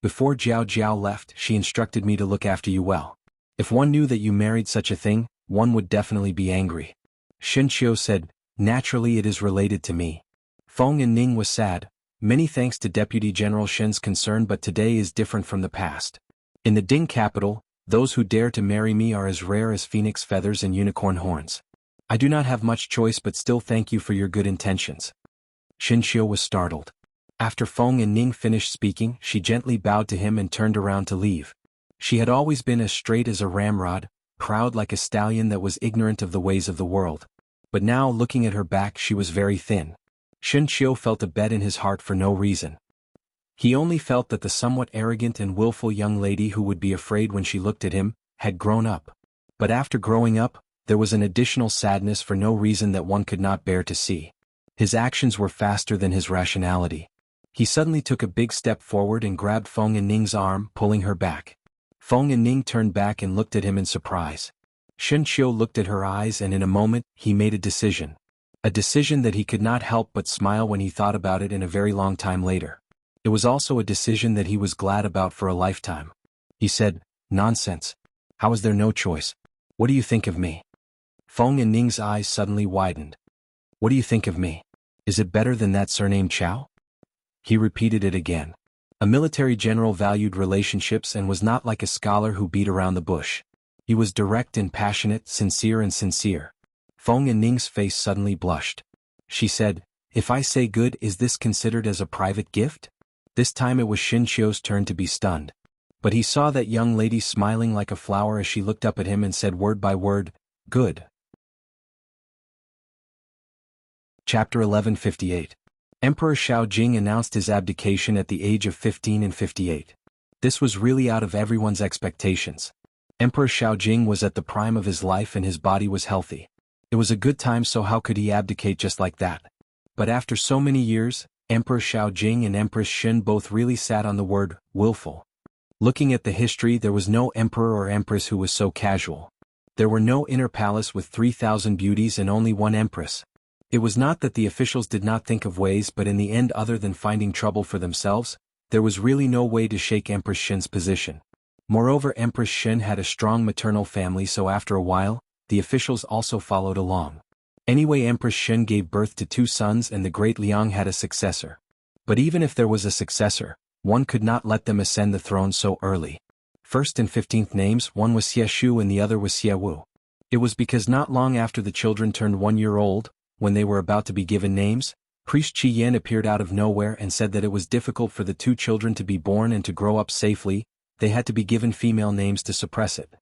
"Before Jiao Jiao left, she instructed me to look after you well. If one knew that you married such a thing, one would definitely be angry." Xinqiu said, "Naturally it is related to me." Feng and Ning was sad. Many thanks to Deputy General Shen's concern, but today is different from the past. In the Ding capital, those who dare to marry me are as rare as phoenix feathers and unicorn horns. I do not have much choice but still thank you for your good intentions." Xinqiu was startled. After Feng and Ning finished speaking, she gently bowed to him and turned around to leave. She had always been as straight as a ramrod, proud like a stallion that was ignorant of the ways of the world. But now, looking at her back, she was very thin. Xinqiu felt a bet in his heart for no reason. He only felt that the somewhat arrogant and willful young lady who would be afraid when she looked at him, had grown up. But after growing up, there was an additional sadness for no reason that one could not bear to see. His actions were faster than his rationality. He suddenly took a big step forward and grabbed Feng and Ning's arm, pulling her back. Feng and Ning turned back and looked at him in surprise. Xinqiu looked at her eyes and in a moment, he made a decision. A decision that he could not help but smile when he thought about it in a very long time later. It was also a decision that he was glad about for a lifetime. He said, "Nonsense. How is there no choice? What do you think of me?" Feng and Ning's eyes suddenly widened. "What do you think of me? Is it better than that surname Chow?" He repeated it again. A military general valued relationships and was not like a scholar who beat around the bush. He was direct and passionate, sincere and sincere. Feng and Ning's face suddenly blushed. She said, "If I say good, is this considered as a private gift?" This time it was Xinqiu's turn to be stunned. But he saw that young lady smiling like a flower as she looked up at him and said word by word, "Good." Chapter 1158. Emperor Xiaojing announced his abdication at the age of 15 and 58. This was really out of everyone's expectations. Emperor Xiaojing was at the prime of his life and his body was healthy. It was a good time, so how could he abdicate just like that? But after so many years, Emperor Xiaojing and Empress Xin both really sat on the word, willful. Looking at the history, there was no emperor or empress who was so casual. There were no inner palace with 3,000 beauties and only one empress. It was not that the officials did not think of ways, but in the end, other than finding trouble for themselves, there was really no way to shake Empress Xin's position. Moreover, Empress Xin had a strong maternal family, so after a while, the officials also followed along. Anyway, Empress Shen gave birth to 2 sons and the great Liang had a successor. But even if there was a successor, one could not let them ascend the throne so early. First and 15th names, one was Xie Shu and the other was Xie Wu. It was because not long after the children turned 1 year old, when they were about to be given names, Priest Qi Yan appeared out of nowhere and said that it was difficult for the 2 children to be born and to grow up safely, they had to be given female names to suppress it.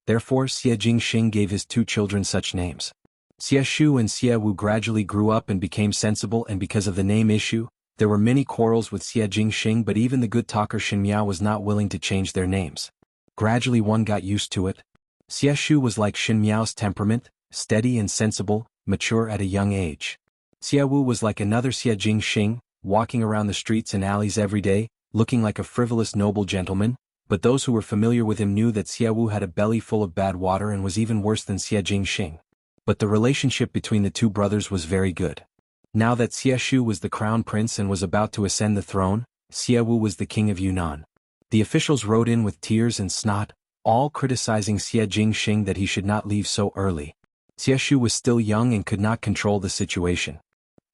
Therefore Xie Jingxing gave his 2 children such names. Xie Shu and Xie Wu gradually grew up and became sensible, and because of the name issue, there were many quarrels with Xie Jingxing, but even the good talker Xin Miao was not willing to change their names. Gradually one got used to it. Xie Shu was like Xin Miao's temperament, steady and sensible, mature at a young age. Xie Wu was like another Xie Jingxing, walking around the streets and alleys every day, looking like a frivolous noble gentleman, but those who were familiar with him knew that Xie Wu had a belly full of bad water and was even worse than Xie Jingxing. But the relationship between the 2 brothers was very good. Now that Xie Shu was the crown prince and was about to ascend the throne, Xie Wu was the king of Yunnan. The officials rode in with tears and snot, all criticizing Xie Jingxing that he should not leave so early. Xie Shu was still young and could not control the situation.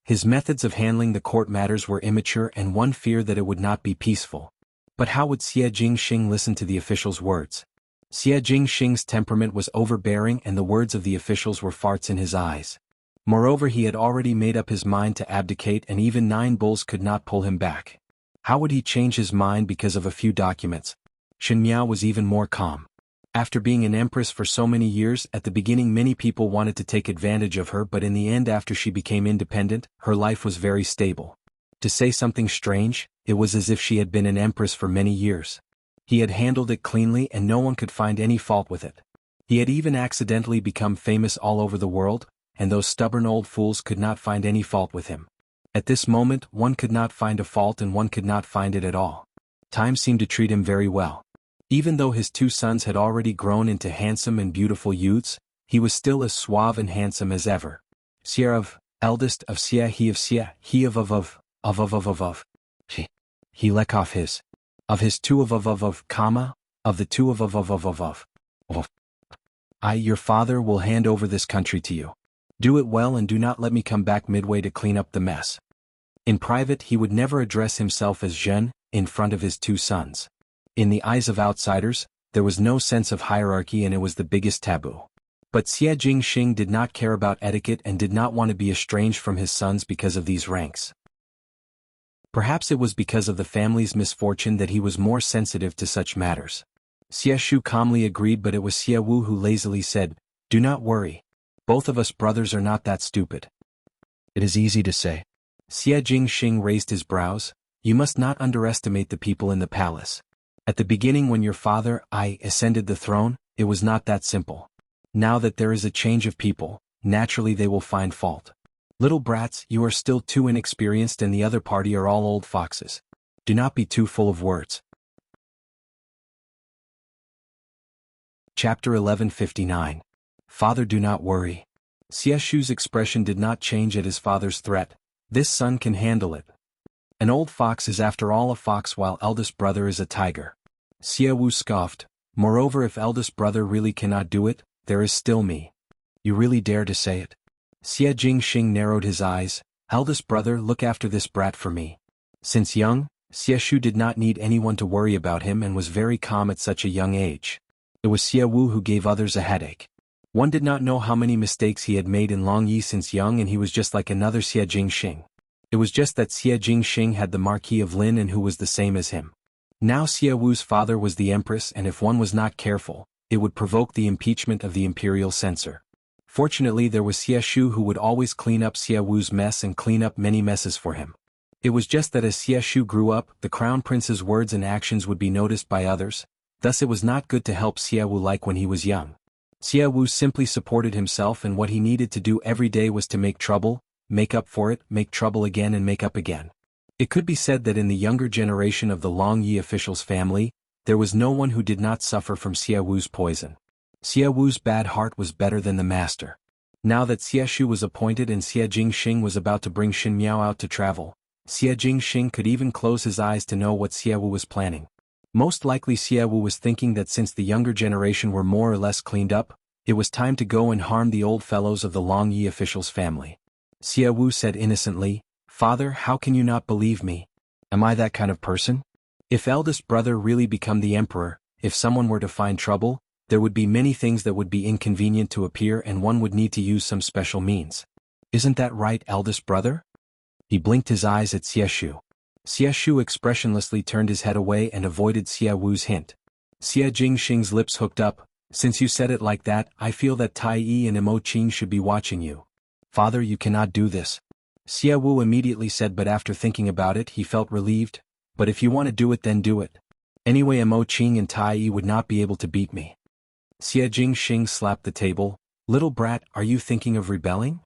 His methods of handling the court matters were immature and one feared that it would not be peaceful. But how would Xie Jingxing listen to the officials' words? Xie Jingxing's temperament was overbearing and the words of the officials were farts in his eyes. Moreover, he had already made up his mind to abdicate and even 9 bulls could not pull him back. How would he change his mind because of a few documents? Xin Miao was even more calm. After being an empress for so many years, at the beginning many people wanted to take advantage of her, but in the end after she became independent, her life was very stable. To say something strange, it was as if she had been an empress for many years. He had handled it cleanly and no one could find any fault with it. He had even accidentally become famous all over the world, and those stubborn old fools could not find any fault with him. At this moment one could not find a fault and one could not find it at all. Time seemed to treat him very well. Even though his 2 sons had already grown into handsome and beautiful youths, he was still as suave and handsome as ever. Xie of, eldest of Xie, he of Xie, he of. He let off his. Of his 2 of the 2 of. I, your father, will hand over this country to you. Do it well and do not let me come back midway to clean up the mess. In private he would never address himself as Zhen, in front of his 2 sons. In the eyes of outsiders, there was no sense of hierarchy and it was the biggest taboo. But Xie Jingxing did not care about etiquette and did not want to be estranged from his sons because of these ranks. Perhaps it was because of the family's misfortune that he was more sensitive to such matters. Xie Shu calmly agreed, but it was Xie Wu who lazily said, "Do not worry. Both of us brothers are not that stupid." It is easy to say. Xie Jingxing raised his brows. You must not underestimate the people in the palace. At the beginning when your father, I, ascended the throne, it was not that simple. Now that there is a change of people, naturally they will find fault. Little brats, you are still too inexperienced and the other party are all old foxes. Do not be too full of words. Chapter 1159. Father, do not worry. Xie Shu's expression did not change at his father's threat. This son can handle it. An old fox is after all a fox while eldest brother is a tiger. Xie Wu scoffed. Moreover, if eldest brother really cannot do it, there is still me. You really dare to say it? Xie Jingxing narrowed his eyes. Eldest brother, look after this brat for me. Since young, Xie Shu did not need anyone to worry about him and was very calm at such a young age. It was Xie Wu who gave others a headache. One did not know how many mistakes he had made in Longyi since young and he was just like another Xie Jingxing. It was just that Xie Jingxing had the Marquis of Lin and who was the same as him. Now Xie Wu's father was the Empress and if one was not careful, it would provoke the impeachment of the imperial censor. Fortunately there was Xie Shu who would always clean up Xie Wu's mess and clean up many messes for him. It was just that as Xie Shu grew up, the crown prince's words and actions would be noticed by others, thus it was not good to help Xie Wu like when he was young. Xie Wu simply supported himself and what he needed to do every day was to make trouble, make up for it, make trouble again and make up again. It could be said that in the younger generation of the Longyi officials' family, there was no one who did not suffer from Xie Wu's poison. Xie Wu's bad heart was better than the master. Now that Xie Shu was appointed and Xie Jingxing was about to bring Xin Miao out to travel, Xie Jingxing could even close his eyes to know what Xie Wu was planning. Most likely Xie Wu was thinking that since the younger generation were more or less cleaned up, It was time to go and harm the old fellows of the Long Yi official's family. Xie Wu said innocently, "Father, how can you not believe me? Am I that kind of person? If eldest brother really become the emperor, if someone were to find trouble, there would be many things that would be inconvenient to appear and one would need to use some special means. Isn't that right, eldest brother?" He blinked his eyes at Xie Shu. Xie Shu expressionlessly turned his head away and avoided Xie Wu's hint. Xie Jingxing's lips hooked up. "Since you said it like that, I feel that Tai Yi and Mo Qing should be watching you. Father, you cannot do this." Xie Wu immediately said, but after thinking about it he felt relieved. "But if you want to do it, then do it. Anyway, Mo Qing and Tai Yi would not be able to beat me." Xie Jingxing slapped the table. "Little brat, are you thinking of rebelling?"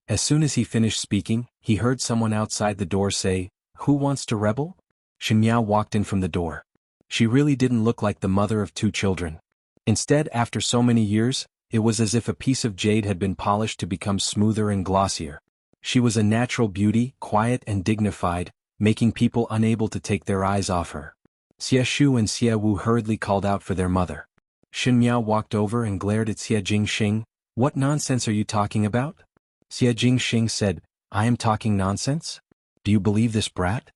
As soon as he finished speaking, he heard someone outside the door say, "Who wants to rebel?" Shen Miao walked in from the door. She really didn't look like the mother of two children. Instead, after so many years, it was as if a piece of jade had been polished to become smoother and glossier. She was a natural beauty, quiet and dignified, making people unable to take their eyes off her. Xie Shu and Xie Wu hurriedly called out for their mother. Shen Miao walked over and glared at Xie Jingxing. "What nonsense are you talking about?" Xie Jingxing said, "I am talking nonsense? Do you believe this brat?"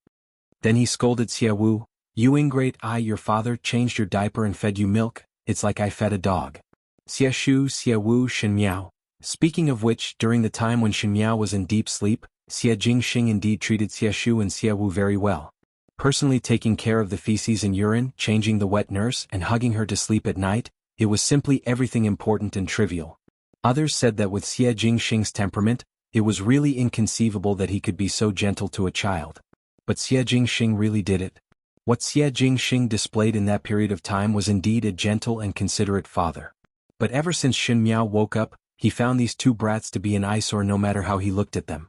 Then he scolded Xie Wu, "You ingrate, your father changed your diaper and fed you milk, it's like I fed a dog." Xie Shu, Xie Wu, Shen Miao. Speaking of which, during the time when Shen Miao was in deep sleep, Xie Jingxing indeed treated Xie Shu and Xie Wu very well. Personally taking care of the feces and urine, changing the wet nurse and hugging her to sleep at night, it was simply everything important and trivial. Others said that with Xie Jingxing's temperament, it was really inconceivable that he could be so gentle to a child. But Xie Jingxing really did it. What Xie Jingxing displayed in that period of time was indeed a gentle and considerate father. But ever since Shen Miao woke up, he found these two brats to be an eyesore no matter how he looked at them.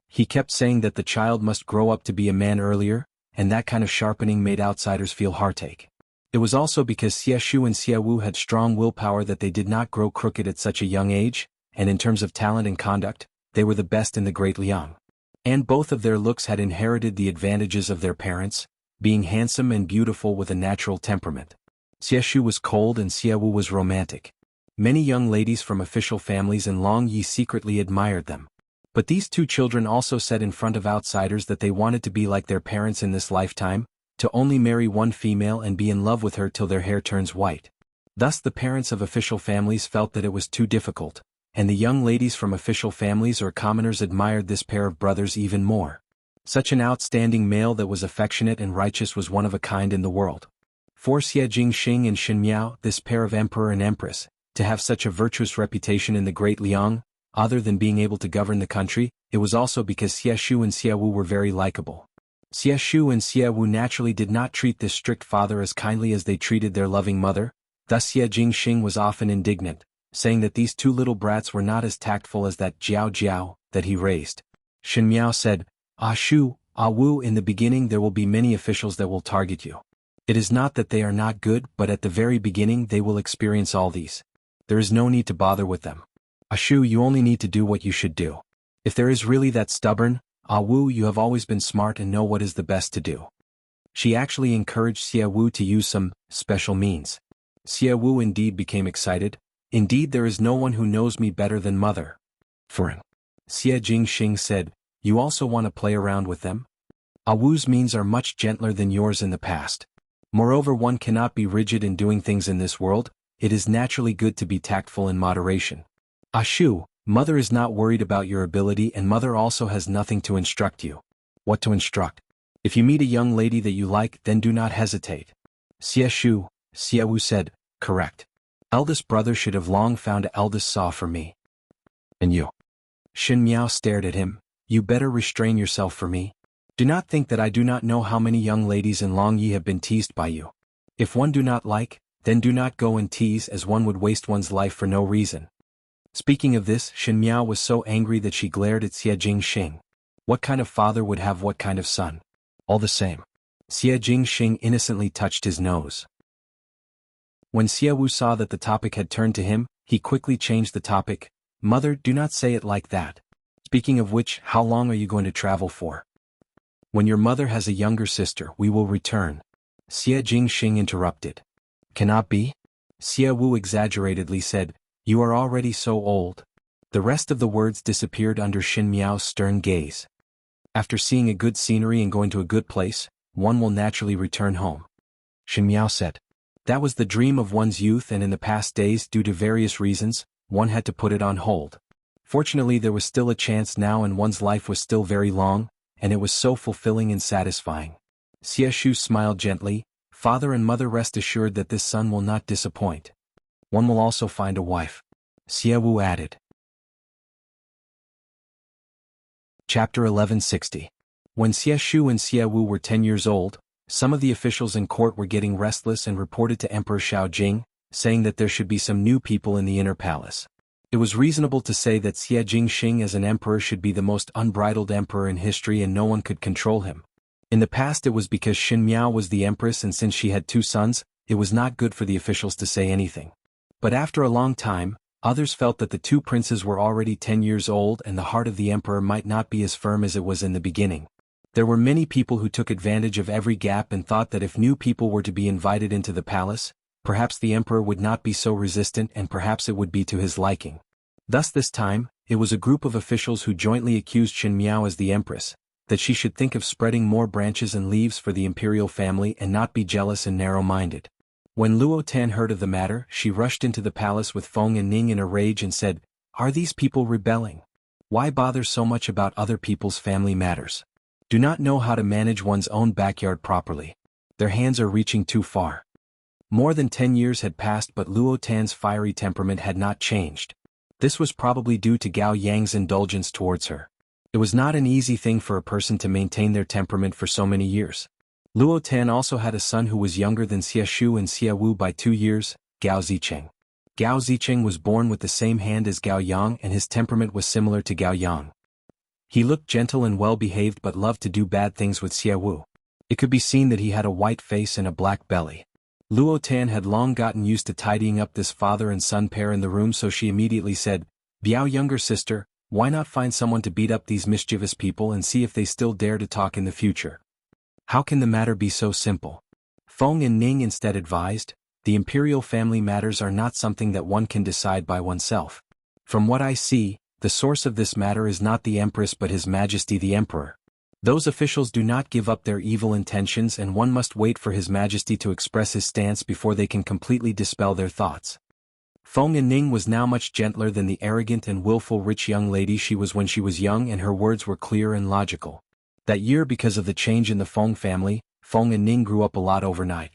He kept saying that the child must grow up to be a man earlier, and that kind of sharpening made outsiders feel heartache. It was also because Xie Shu and Xie Wu had strong willpower that they did not grow crooked at such a young age, and in terms of talent and conduct, they were the best in the Great Liang. And both of their looks had inherited the advantages of their parents, being handsome and beautiful with a natural temperament. Xie Shu was cold and Xie Wu was romantic. Many young ladies from official families in Long Yi secretly admired them. But these two children also said in front of outsiders that they wanted to be like their parents in this lifetime, to only marry one female and be in love with her till their hair turns white. Thus the parents of official families felt that it was too difficult, and the young ladies from official families or commoners admired this pair of brothers even more. Such an outstanding male that was affectionate and righteous was one of a kind in the world. For Xie Jingxing and Shen Miao, this pair of emperor and empress, to have such a virtuous reputation in the Great Liang, other than being able to govern the country, it was also because Xie Shu and Xie Wu were very likable. Xie Shu and Xie Wu naturally did not treat this strict father as kindly as they treated their loving mother, thus Xie Jingxing was often indignant, saying that these two little brats were not as tactful as that Jiao Jiao that he raised. Shen Miao said, "Ah Shu, Ah Wu, in the beginning there will be many officials that will target you. It is not that they are not good, but at the very beginning they will experience all these. There is no need to bother with them. Ah Shu, you only need to do what you should do. If there is really that stubborn, Ah Wu, you have always been smart and know what is the best to do." She actually encouraged Xie Wu to use some special means. Xie Wu indeed became excited. "Indeed, there is no one who knows me better than mother." "For Xie Jingxing said, "You also want to play around with them? Ah Wu's means are much gentler than yours in the past. Moreover, one cannot be rigid in doing things in this world, it is naturally good to be tactful in moderation. Ah Shu, mother is not worried about your ability and mother also has nothing to instruct you." "What to instruct?" "If you meet a young lady that you like, then do not hesitate." Xie Shu, Xie Wu said, "Correct. Eldest brother should have long found a eldest saw for me." "And you?" Shen Miao stared at him. "You better restrain yourself for me. Do not think that I do not know how many young ladies in Long Yi have been teased by you. If one do not like, then do not go and tease, as one would waste one's life for no reason." Speaking of this, Shen Miao was so angry that she glared at Xie Jingxing. What kind of father would have what kind of son? All the same. Xie Jingxing innocently touched his nose. When Xie Wu saw that the topic had turned to him, he quickly changed the topic. "Mother, do not say it like that. Speaking of which, how long are you going to travel for?" "When your mother has a younger sister, we will return." Xie Jingxing interrupted. "Cannot be?" Xie Wu exaggeratedly said, "You are already so old." The rest of the words disappeared under Xin Miao's stern gaze. After seeing a good scenery and going to a good place, one will naturally return home. Xin Miao said. That was the dream of one's youth, and in the past days, due to various reasons, one had to put it on hold. Fortunately, there was still a chance now, and one's life was still very long, and it was so fulfilling and satisfying. Xie Shu smiled gently. Father and mother, rest assured that this son will not disappoint. One will also find a wife. Xie Wu added. Chapter 1160. When Xie Shu and Xie Wu were 10 years old, some of the officials in court were getting restless and reported to Emperor Xiaojing, saying that there should be some new people in the inner palace. It was reasonable to say that Xie Jingxing as an emperor should be the most unbridled emperor in history, and no one could control him. In the past it was because Xin Miao was the empress, and since she had 2 sons, it was not good for the officials to say anything. But after a long time, others felt that the 2 princes were already 10 years old and the heart of the emperor might not be as firm as it was in the beginning. There were many people who took advantage of every gap and thought that if new people were to be invited into the palace, perhaps the emperor would not be so resistant, and perhaps it would be to his liking. Thus this time, it was a group of officials who jointly accused Xin Miao as the empress, that she should think of spreading more branches and leaves for the imperial family and not be jealous and narrow-minded. When Luo Tan heard of the matter, she rushed into the palace with Feng and Ning in a rage and said, "Are these people rebelling? Why bother so much about other people's family matters? Do not know how to manage one's own backyard properly. Their hands are reaching too far." More than 10 years had passed, but Luo Tan's fiery temperament had not changed. This was probably due to Gao Yang's indulgence towards her. It was not an easy thing for a person to maintain their temperament for so many years. Luo Tan also had a son who was younger than Xie Shu and Xie Wu by 2 years, Gao Zicheng. Gao Zicheng was born with the same hand as Gao Yang, and his temperament was similar to Gao Yang. He looked gentle and well-behaved but loved to do bad things with Xie Wu. It could be seen that he had a white face and a black belly. Luo Tan had long gotten used to tidying up this father and son pair in the room, so she immediately said, "Biao, younger sister, why not find someone to beat up these mischievous people and see if they still dare to talk in the future? How can the matter be so simple?" Feng and Ning instead advised, "The imperial family matters are not something that one can decide by oneself. From what I see, the source of this matter is not the Empress but His Majesty the Emperor. Those officials do not give up their evil intentions, and one must wait for His Majesty to express his stance before they can completely dispel their thoughts." Feng and Ning was now much gentler than the arrogant and willful rich young lady she was when she was young, and her words were clear and logical. That year, because of the change in the Feng family, Feng and Ning grew up a lot overnight.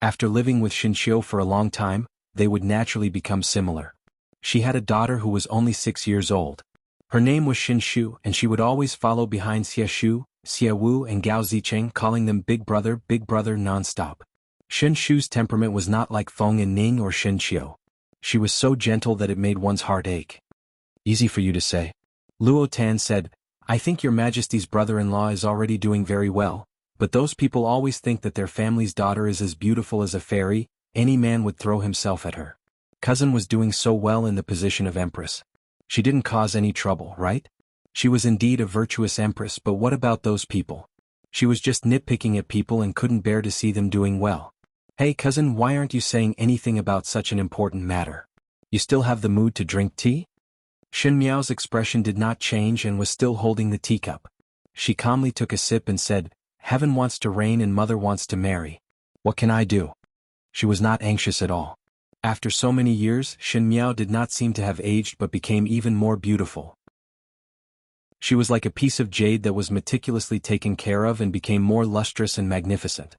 After living with Xinqiu for a long time, they would naturally become similar. She had a daughter who was only 6 years old. Her name was Xinshu, and she would always follow behind Xie Shu, Xie Wu and Gao Zicheng, calling them big brother non-stop. Xinshu's temperament was not like Feng and Ning or Xinqiu. She was so gentle that it made one's heart ache. "Easy for you to say." Luo Tan said, "I think your Majesty's brother-in-law is already doing very well, but those people always think that their family's daughter is as beautiful as a fairy. Any man would throw himself at her. Cousin was doing so well in the position of Empress. She didn't cause any trouble, right? She was indeed a virtuous Empress, but what about those people? She was just nitpicking at people and couldn't bear to see them doing well. Hey cousin, why aren't you saying anything about such an important matter? You still have the mood to drink tea?" Xin Miao's expression did not change and was still holding the teacup. She calmly took a sip and said, "Heaven wants to reign and mother wants to marry. What can I do?" She was not anxious at all. After so many years, Xin Miao did not seem to have aged but became even more beautiful. She was like a piece of jade that was meticulously taken care of and became more lustrous and magnificent.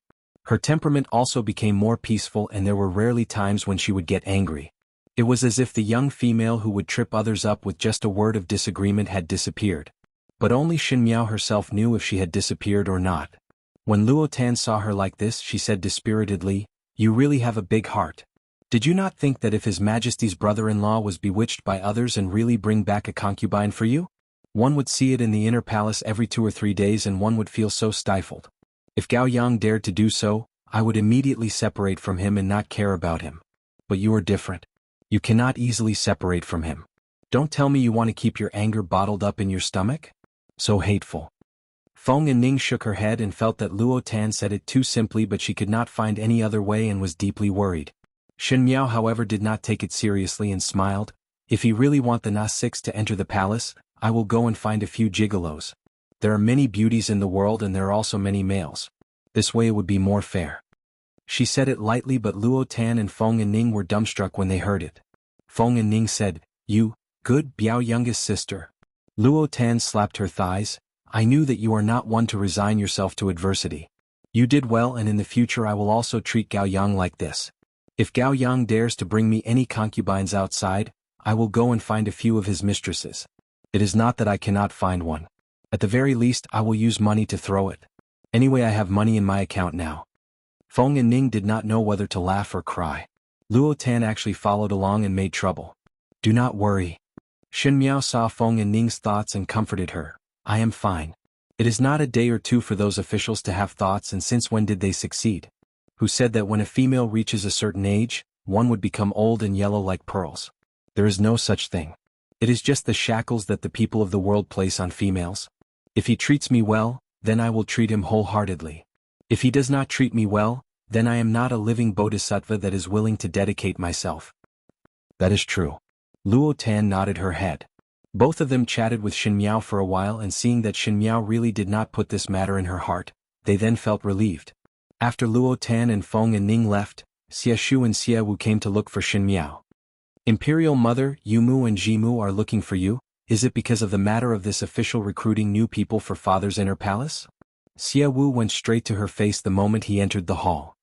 Her temperament also became more peaceful, and there were rarely times when she would get angry. It was as if the young female who would trip others up with just a word of disagreement had disappeared. But only Xin Miao herself knew if she had disappeared or not. When Luo Tan saw her like this, she said dispiritedly, "You really have a big heart. Did you not think that if His Majesty's brother-in-law was bewitched by others and really bring back a concubine for you? One would see it in the inner palace every 2 or 3 days and one would feel so stifled. If Gao Yang dared to do so, I would immediately separate from him and not care about him. But you are different. You cannot easily separate from him. Don't tell me you want to keep your anger bottled up in your stomach? So hateful." Feng and Ning shook her head and felt that Luo Tan said it too simply, but she could not find any other way and was deeply worried. Shen Miao however did not take it seriously and smiled. If he really want the Na-6 to enter the palace, I will go and find a few gigolos. There are many beauties in the world and there are also many males. This way it would be more fair. She said it lightly, but Luo Tan and Feng and Ning were dumbstruck when they heard it. Feng and Ning said, "You, good Biao youngest sister." Luo Tan slapped her thighs. "I knew that you are not one to resign yourself to adversity. You did well, and in the future I will also treat Gao Yang like this. If Gao Yang dares to bring me any concubines outside, I will go and find a few of his mistresses. It is not that I cannot find one. At the very least I will use money to throw it. Anyway, I have money in my account now." Feng and Ning did not know whether to laugh or cry. Luo Tan actually followed along and made trouble. "Do not worry." Shen Miao saw Feng and Ning's thoughts and comforted her. "I am fine. It is not a day or two for those officials to have thoughts, and since when did they succeed? Who said that when a female reaches a certain age, one would become old and yellow like pearls? There is no such thing. It is just the shackles that the people of the world place on females. If he treats me well, then I will treat him wholeheartedly. If he does not treat me well, then I am not a living bodhisattva that is willing to dedicate myself." "That is true." Luo Tan nodded her head. Both of them chatted with Shen Miao for a while, and seeing that Shen Miao really did not put this matter in her heart, they then felt relieved. After Luo Tan and Feng and Ning left, Xie Shu and Xie Wu came to look for Shen Miao. "Imperial Mother, Yumu and Jimu are looking for you. Is it because of the matter of this official recruiting new people for Father's inner palace?" Xie Wu went straight to her face the moment he entered the hall.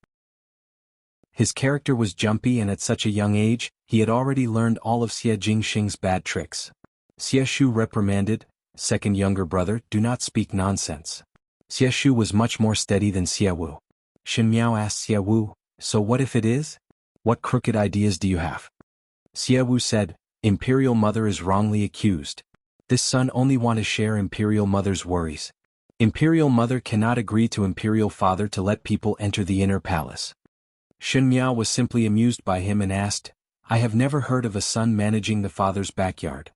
His character was jumpy, and at such a young age, he had already learned all of Xie Jingxing's bad tricks. Xie Shu reprimanded, "Second younger brother, do not speak nonsense." Xie Shu was much more steady than Xie Wu. Shen Miao asked Xie Wu, "So what if it is? What crooked ideas do you have?" Xie Wu said, "Imperial Mother is wrongly accused. This son only want to share Imperial Mother's worries. Imperial Mother cannot agree to Imperial Father to let people enter the inner palace." Shen Miao was simply amused by him and asked, "I have never heard of a son managing the father's backyard.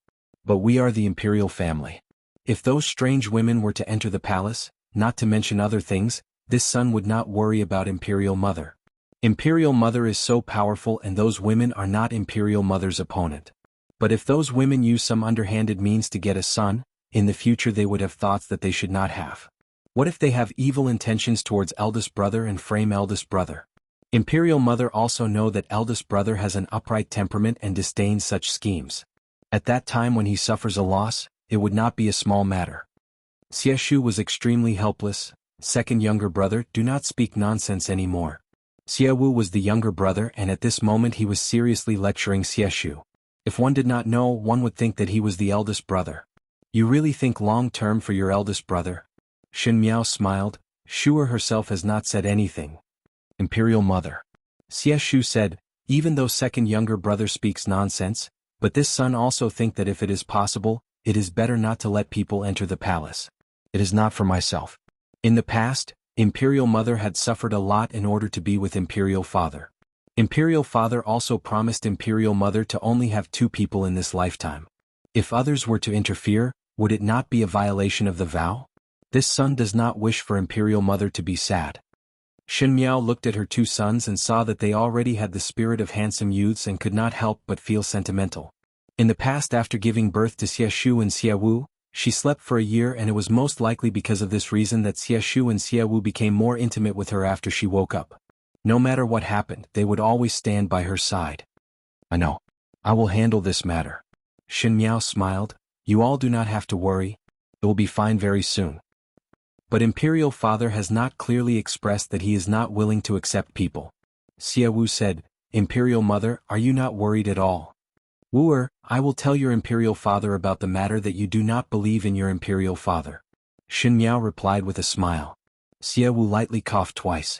But we are the imperial family. If those strange women were to enter the palace, not to mention other things, this son would not worry about Imperial Mother. Imperial Mother is so powerful, and those women are not Imperial Mother's opponent. But if those women use some underhanded means to get a son, in the future they would have thoughts that they should not have. What if they have evil intentions towards eldest brother and frame eldest brother? Imperial Mother also know that eldest brother has an upright temperament and disdains such schemes. At that time when he suffers a loss, it would not be a small matter." Xie Shu was extremely helpless. "Second younger brother, do not speak nonsense anymore." Xie Wu was the younger brother, and at this moment he was seriously lecturing Xie Shu. If one did not know, one would think that he was the eldest brother. "You really think long-term for your eldest brother?" Shen Miao smiled. "Shuer herself has not said anything." "Imperial Mother." Xie Shu said, "Even though second younger brother speaks nonsense, but this son also think that if it is possible, it is better not to let people enter the palace. It is not for myself. In the past, Imperial Mother had suffered a lot in order to be with Imperial Father. Imperial Father also promised Imperial Mother to only have 2 people in this lifetime. If others were to interfere, would it not be a violation of the vow? This son does not wish for Imperial Mother to be sad." Shen Miao looked at her 2 sons and saw that they already had the spirit of handsome youths and could not help but feel sentimental. In the past, after giving birth to Xie Shu and Xie Wu, she slept for a year, and it was most likely because of this reason that Xie Shu and Xie Wu became more intimate with her after she woke up. No matter what happened, they would always stand by her side. "I know. I will handle this matter." Shen Miao smiled. "You all do not have to worry. It will be fine very soon." But Imperial Father has not clearly expressed that he is not willing to accept people. Xie Wu said, "Imperial Mother, are you not worried at all?" "Wooer, I will tell your Imperial Father about the matter that you do not believe in your Imperial Father." Shen Miao replied with a smile. Xie Wu lightly coughed twice.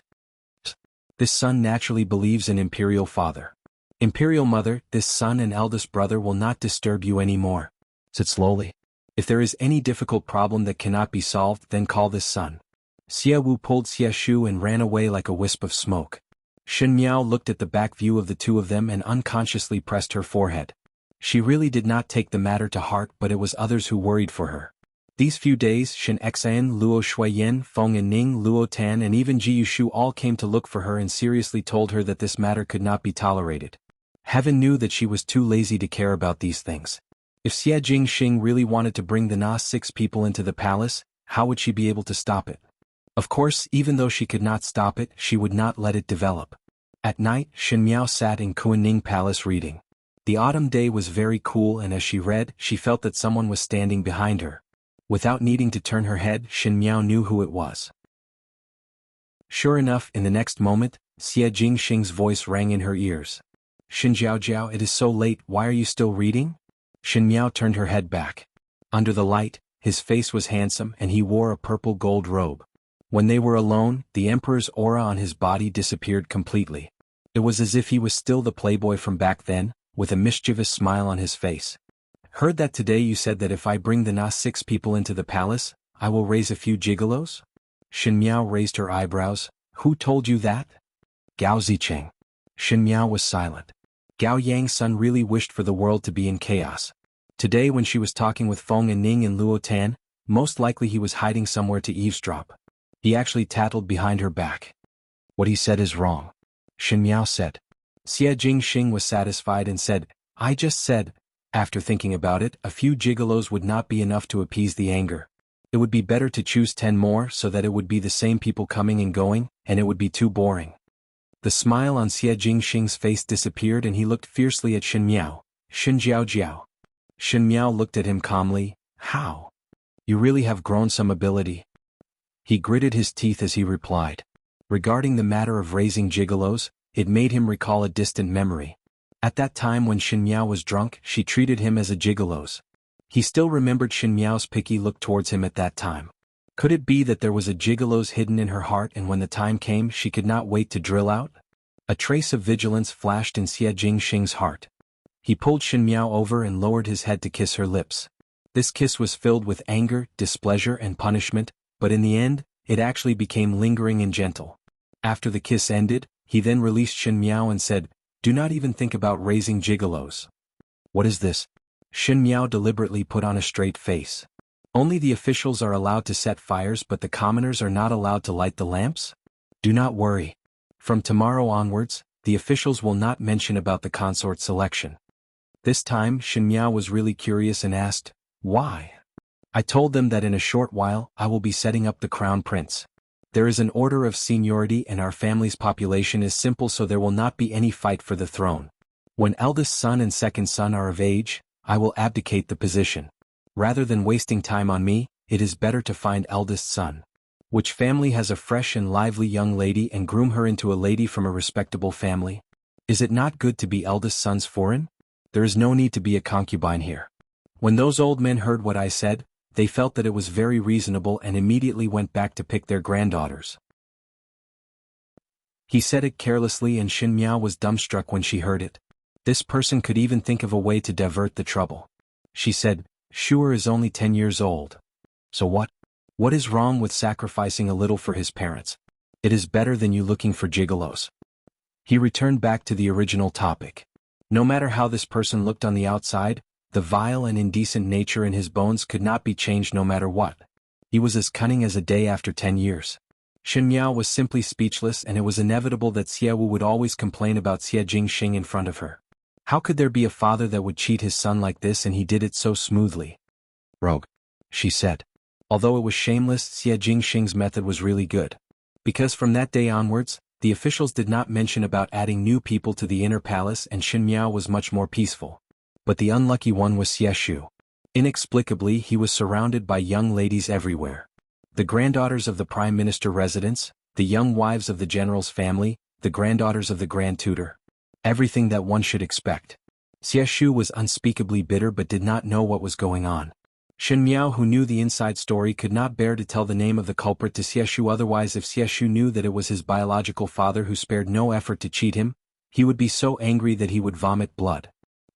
"This son naturally believes in Imperial Father. Imperial Mother, this son and eldest brother will not disturb you anymore. Sit slowly. If there is any difficult problem that cannot be solved, then call this son." Xie Wu pulled Xie Shu and ran away like a wisp of smoke. Shen Miao looked at the back view of the 2 of them and unconsciously pressed her forehead. She really did not take the matter to heart, but it was others who worried for her. These few days Shen Xian, Luo Shuiyan, Feng and Ning, Luo Tan and even Ji Yushu all came to look for her and seriously told her that this matter could not be tolerated. Heaven knew that she was too lazy to care about these things. If Xie Jingxing really wanted to bring the Na 6 people into the palace, how would she be able to stop it? Of course, even though she could not stop it, she would not let it develop. At night, Shen Miao sat in Kuaning Palace reading. The autumn day was very cool and as she read, she felt that someone was standing behind her. Without needing to turn her head, Shen Miao knew who it was. Sure enough, in the next moment, Xie Jingxing's voice rang in her ears. Shen Jiaojiao, it is so late, why are you still reading? Shen Miao turned her head back. Under the light, his face was handsome and he wore a purple gold robe. When they were alone, the emperor's aura on his body disappeared completely. It was as if he was still the playboy from back then, with a mischievous smile on his face. Heard that today you said that if I bring the Na 6 people into the palace, I will raise a few gigolos? Shen Miao raised her eyebrows. Who told you that? Gao Zicheng. Shen Miao was silent. Gao Yang's son really wished for the world to be in chaos. Today when she was talking with Feng and Ning and Luo Tan, most likely he was hiding somewhere to eavesdrop. He actually tattled behind her back. What he said is wrong. Shen Miao said. Xie Jingxing was satisfied and said, I just said, after thinking about it, a few gigolos would not be enough to appease the anger. It would be better to choose 10 more so that it would be the same people coming and going, and it would be too boring. The smile on Xie Jingxing's face disappeared and he looked fiercely at Shen Miao. Shen Jiaojiao. Shen Miao looked at him calmly. How? You really have grown some ability. He gritted his teeth as he replied. Regarding the matter of raising gigolos, it made him recall a distant memory. At that time when Shen Miao was drunk, she treated him as a gigolos. He still remembered Shen Miao's picky look towards him at that time. Could it be that there was a gigolos hidden in her heart and when the time came she could not wait to drill out? A trace of vigilance flashed in Xie Jingxing's heart. He pulled Shen Miao over and lowered his head to kiss her lips. This kiss was filled with anger, displeasure and punishment, but in the end, it actually became lingering and gentle. After the kiss ended, he then released Shen Miao and said, Do not even think about raising gigolos. What is this? Shen Miao deliberately put on a straight face. Only the officials are allowed to set fires but the commoners are not allowed to light the lamps? Do not worry. From tomorrow onwards, the officials will not mention about the consort selection. This time Shen Miao was really curious and asked, Why? I told them that in a short while I will be setting up the crown prince. There is an order of seniority and our family's population is simple so there will not be any fight for the throne. When eldest son and second son are of age, I will abdicate the position. Rather than wasting time on me, it is better to find eldest son. Which family has a fresh and lively young lady and groom her into a lady from a respectable family? Is it not good to be eldest son's foreign? There is no need to be a concubine here. When those old men heard what I said, they felt that it was very reasonable and immediately went back to pick their granddaughters. He said it carelessly and Shen Miao was dumbstruck when she heard it. This person could even think of a way to divert the trouble. She said, Shuer is only 10 years old. So what? What is wrong with sacrificing a little for his parents? It is better than you looking for gigolos. He returned back to the original topic. No matter how this person looked on the outside, the vile and indecent nature in his bones could not be changed no matter what. He was as cunning as a day after 10 years. Shen Miao was simply speechless and it was inevitable that Xie Wu would always complain about Xie Jingxing in front of her. How could there be a father that would cheat his son like this and he did it so smoothly? Rogue, she said. Although it was shameless, Xie Jingxing's method was really good. Because from that day onwards, the officials did not mention about adding new people to the inner palace and Shen Miao was much more peaceful. But the unlucky one was Xie Shu. Inexplicably, he was surrounded by young ladies everywhere. The granddaughters of the prime minister residence, the young wives of the general's family, the granddaughters of the grand tutor. Everything that one should expect. Xie Shu was unspeakably bitter but did not know what was going on. Shen Miao, who knew the inside story, could not bear to tell the name of the culprit to Xie Shu, otherwise if Xie Shu knew that it was his biological father who spared no effort to cheat him, he would be so angry that he would vomit blood.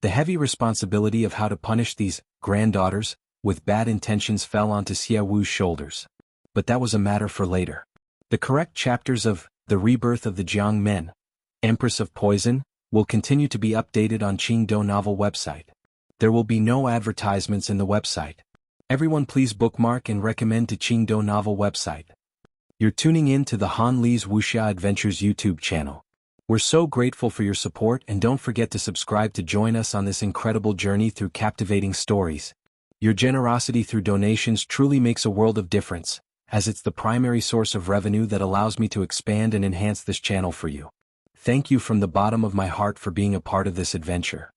The heavy responsibility of how to punish these granddaughters with bad intentions fell onto Xie Wu's shoulders. But that was a matter for later. The correct chapters of The Rebirth of the Jiang Men, Empress of Poison, will continue to be updated on Qingdao Novel website. There will be no advertisements in the website. Everyone please bookmark and recommend to Qingdou novel website. You're tuning in to the Han Li's Wuxia Adventures YouTube channel. We're so grateful for your support, and don't forget to subscribe to join us on this incredible journey through captivating stories. Your generosity through donations truly makes a world of difference, as it's the primary source of revenue that allows me to expand and enhance this channel for you. Thank you from the bottom of my heart for being a part of this adventure.